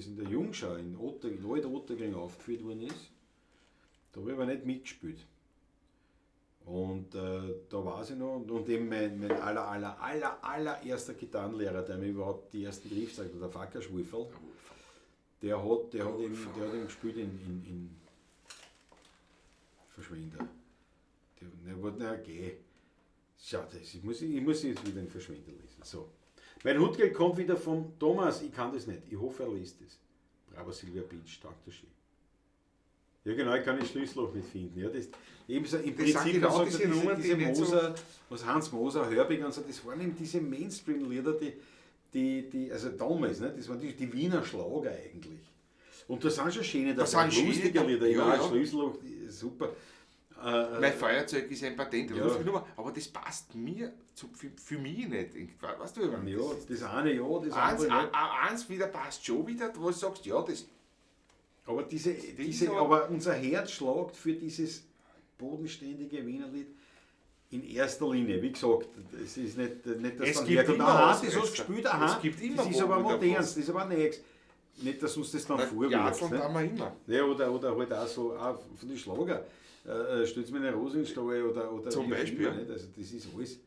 in der Jungschau in Alt-Otterkring aufgeführt worden ist. Da habe ich aber nicht mitgespielt. Und da weiß ich noch, und eben mein allererster Gitarrenlehrer, der mir überhaupt die ersten Griff sagt, der Facker Schwuffel, der hat eben gespielt in Verschwender. Der wollte nicht gehen. Schau, ich muss jetzt wieder den Verschwender lesen. So. Mein Hutgeld kommt wieder vom Thomas, ich kann das nicht. Ich hoffe, er liest es. Bravo Silvia Beach, danke schön. Ja genau, ich kann das Schlüsselloch nicht finden. Ja, das, ebenso, im Das sind Prinzip genau sagt diese er, Nummern, diese die nicht so- Moser, was Hans Moser, Hörbig und so, das waren eben diese Mainstream-Lieder, die also damals, ne, das waren die Wiener Schlager eigentlich. Und da sind schon schöne, Da sind schöne, lustige Lieder, ja, ja. Schlüsselloch, super. Mein Feuerzeug ist ein Patent, Ja. Rufnummer, aber das passt mir für mich nicht. Weißt du, Ja, das eine ja, das andere eins, nicht. eins wieder passt schon wieder, wo du sagst, ja, das Aber, ist aber unser Herz schlägt für dieses bodenständige Wienerlied in erster Linie. Wie gesagt, es ist nicht dass Es dann gibt herkommt, immer aha, das Ausreißer. hast du gespielt, aha, Es gibt immer das ist aber wo wieder modern, was. das ist aber nichts. Nicht, dass uns das dann Ja, vorwirft. das Ne? haben wir immer. Ja, oder halt auch so auch von den Schlager. Stellt mir eine Rose in den Stall oder Zum wie auch Beispiel, immer, ja. nicht? Also das ist alles,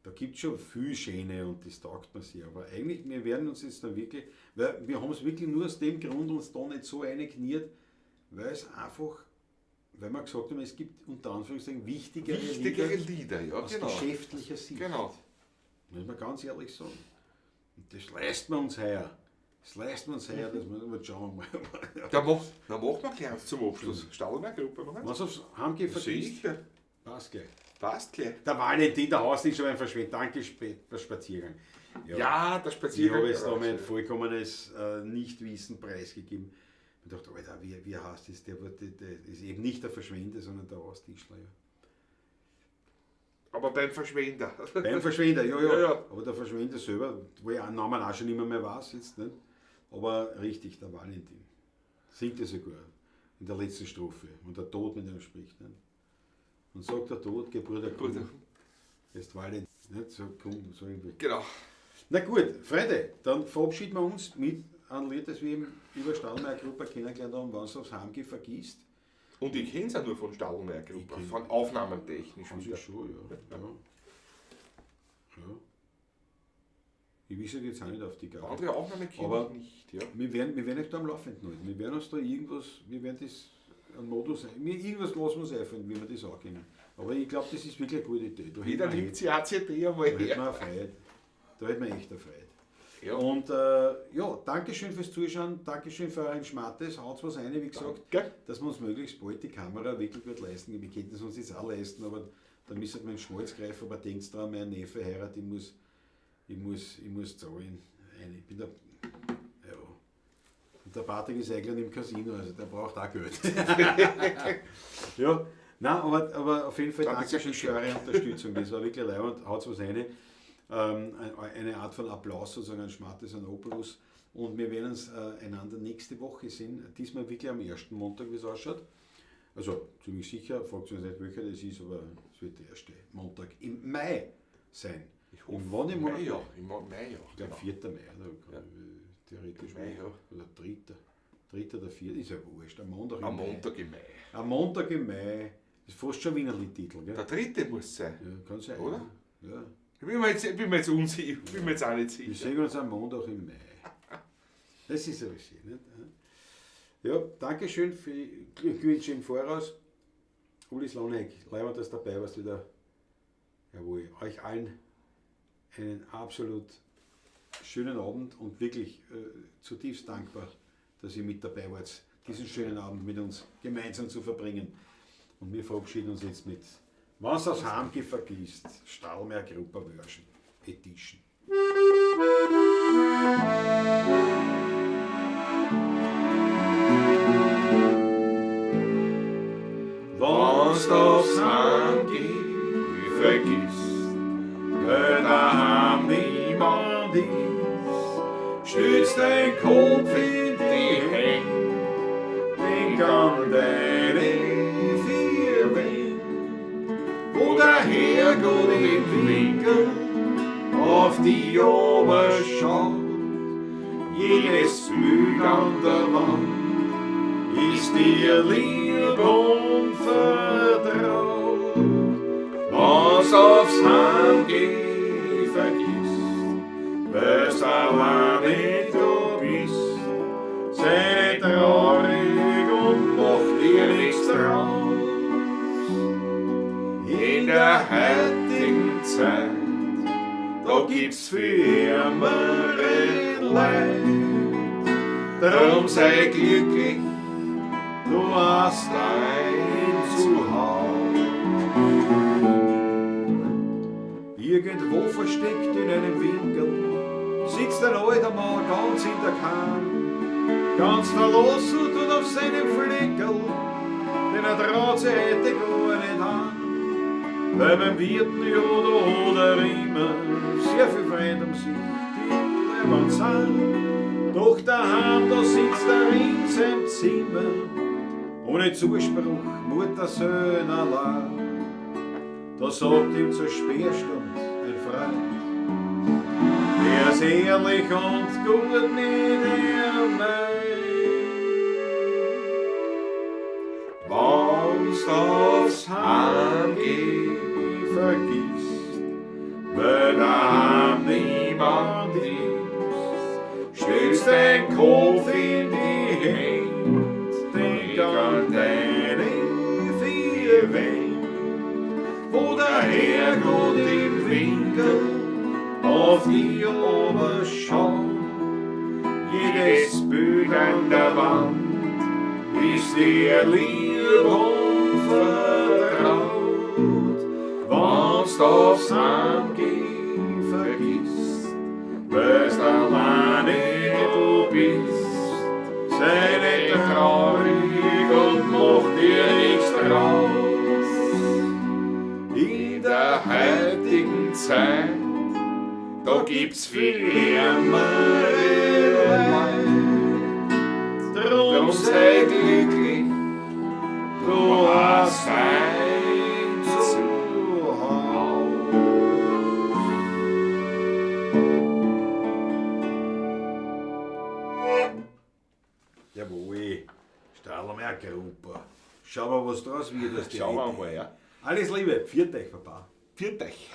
da gibt es schon viel Schöne und das taugt man sich. Aber eigentlich, wir werden uns jetzt dann wirklich, weil wir haben es wirklich nur aus dem Grund uns da nicht so eingekniert, weil es einfach, weil wir gesagt haben, es gibt unter Anführungszeichen wichtigere Lieder, ja, aus genau. geschäftlicher Sicht. Genau. Muss man ganz ehrlich sagen. Und das leisten wir uns heuer. Das leisten wir uns heuer, dass wir mal schauen. Da machen wir gleich zum Abschluss. Stadelberg-Gruppe noch eins? Was aufs Heimgehen vergisst, Sicher. passt gleich. Passt gleich. Der Valentin, der Hausdienst, schon ein verschwendet. Danke, Spaziergang. Ja, der Ich Spaziergang. habe jetzt da mein vollkommenes Nichtwissen preisgegeben. Ich dachte, Alter, wie heißt das? Der ist eben nicht der Verschwender, sondern der Austischler. Ja. Aber beim Verschwender. Beim Verschwender, ja. Ja. Aber der Verschwender selber, wo ich einen Namen auch schon nicht mehr weiß jetzt, nicht? Aber richtig, der Valentin. Singt er sogar in der letzten Strophe. Und der Tod mit ihm spricht. Nicht? Und sagt der Tod, geh Bruder, komm. Bruder. Jetzt Valentin. Nicht? So, komm, so irgendwie. Genau. Na gut, Freunde, dann verabschieden wir uns mit einem Lied, das wir eben über Stadelmeier-Gruppe kennengelernt haben, wenn es aufs Heimgehen vergisst. Und ich kenne es ja nur von Stadelmeier-Gruppe, Ich kenn- von aufnahmentechnisch Das wieder. ist schon, ja. Ich weiß jetzt auch nicht auf die Gabe. Andere Aufnahmen kenne Aber- ich nicht. Ja. Wir werden euch da am Laufenden halten. Wir werden uns da irgendwas, wir werden das einen Modus, irgendwas lassen wir uns einfallen, wie wir das auch können. Aber ich glaube, das ist wirklich eine gute Idee. Da Jeder hätten wir nimmt sich ACD einmal Da hätten her. wir Freude. Da hätten wir echt eine Freude. Ja. Und ja, Dankeschön fürs Zuschauen, Dankeschön für euren Schmattes. Haut was rein, wie gesagt, Danke. dass wir uns möglichst bald die Kamera wirklich gut leisten können. Wir könnten es uns jetzt auch leisten, aber da müssen wir einen Schmalz greifen. Aber denkt dran, mein Neffe heiratet, ich muss zahlen. Ich bin der, ja. Und der Patrick ist eigentlich im Casino, also der braucht auch Geld. Ja, nein, aber auf jeden Fall Dankeschön für eure Unterstützung. Das war wirklich leibend. Haut was rein. Eine Art von Applaus, sozusagen ein Schmattes, ein Opulus. Und wir werden uns einander nächste Woche sehen. Diesmal wirklich am ersten Montag, wie es ausschaut. Also ziemlich sicher, fragt mich nicht welcher das ist, aber es wird der erste Montag im Mai sein. Ich hoffe, Im wann im Monat? Mai, ja. Im Mai, ja. Ich glaube 4. Mai, Ja. theoretisch. Mai, ja. Oder 3. oder 4. Ist ja wurscht. Am Montag im Am Mai. Montag im Mai. Am Montag im Mai. Das ist fast schon Wiener Liedtitel, gell? Der dritte muss sein. Ja, kann sein. Oder? Ja. Ich bin mir jetzt unsicher. Ich bin mir jetzt auch nicht Wir sicher. sehen uns am Montag im Mai. Das ist aber schön, nicht? Ja, Dankeschön für die Glückwünsche im Voraus. Ulis Loneck, leibend, dass du dabei warst wieder. Jawohl, euch allen einen absolut schönen Abend und wirklich zutiefst dankbar, dass ihr mit dabei wart, diesen schönen Abend mit uns gemeinsam zu verbringen. Und wir verabschieden uns jetzt mit "Wenn's aufs Heimgehen vergisst", Stadelmeier Gruppe Version Edition. Wenn's aufs Heimgehen vergisst, weil daheim niemand ist, stützt dein Kopf in die Hände, denk an deine vier Wände, wo der Herrgott im Winkel auf die Ober schaut, jedes Bild an der Wand ist dir lieb und vertraut. Was aufs Heimgehen vergisst, weil's allein nicht du bist, sei traurig und mach dir nichts draus. In der heutigen Zeit, da gibt's viel ärmere Leid, drum sei glücklich, du hast dein Zuhause. Irgendwo versteckt in einem Winkel sitzt ein alter Mann ganz in der Kahn, ganz verlassen tut auf seinem Fleckel, denn er traut sich heute gar nicht an. Weil beim Wirten ja da hat er immer sehr viel Freude um sich, die leibend sind. Noch daheim, da sitzt er in seinem Zimmer, ohne Zuspruch, Muttersöhn allein. Da sagt ihm zur Sperrstund ein Freund, der's ehrlich und gut nicht meint. Wann's aufs Heimgehen vergisst, wenn daheim niemand ist, stellst dein Kopf in die Hände, denk an deine vier Wände, wo der Herrgott im Winkel auf die Ober schaut. Jedes Bild an der Wand ist dir lieb und vertraut. Wann's aufs Heimgehen vergisst, weißt alleine du bist, sei nicht traurig und mach dir nichts draus. In der heutigen Zeit, da gibt's viel ärmere Leute. Drum sei glücklich, du hast ein Zuhause. Jawohl, Stahlmeier-Gruppe. Schauen wir, was draus wird. Schauen wir mal, ja. Alles Liebe, pfiat euch, Papa. Viert euch.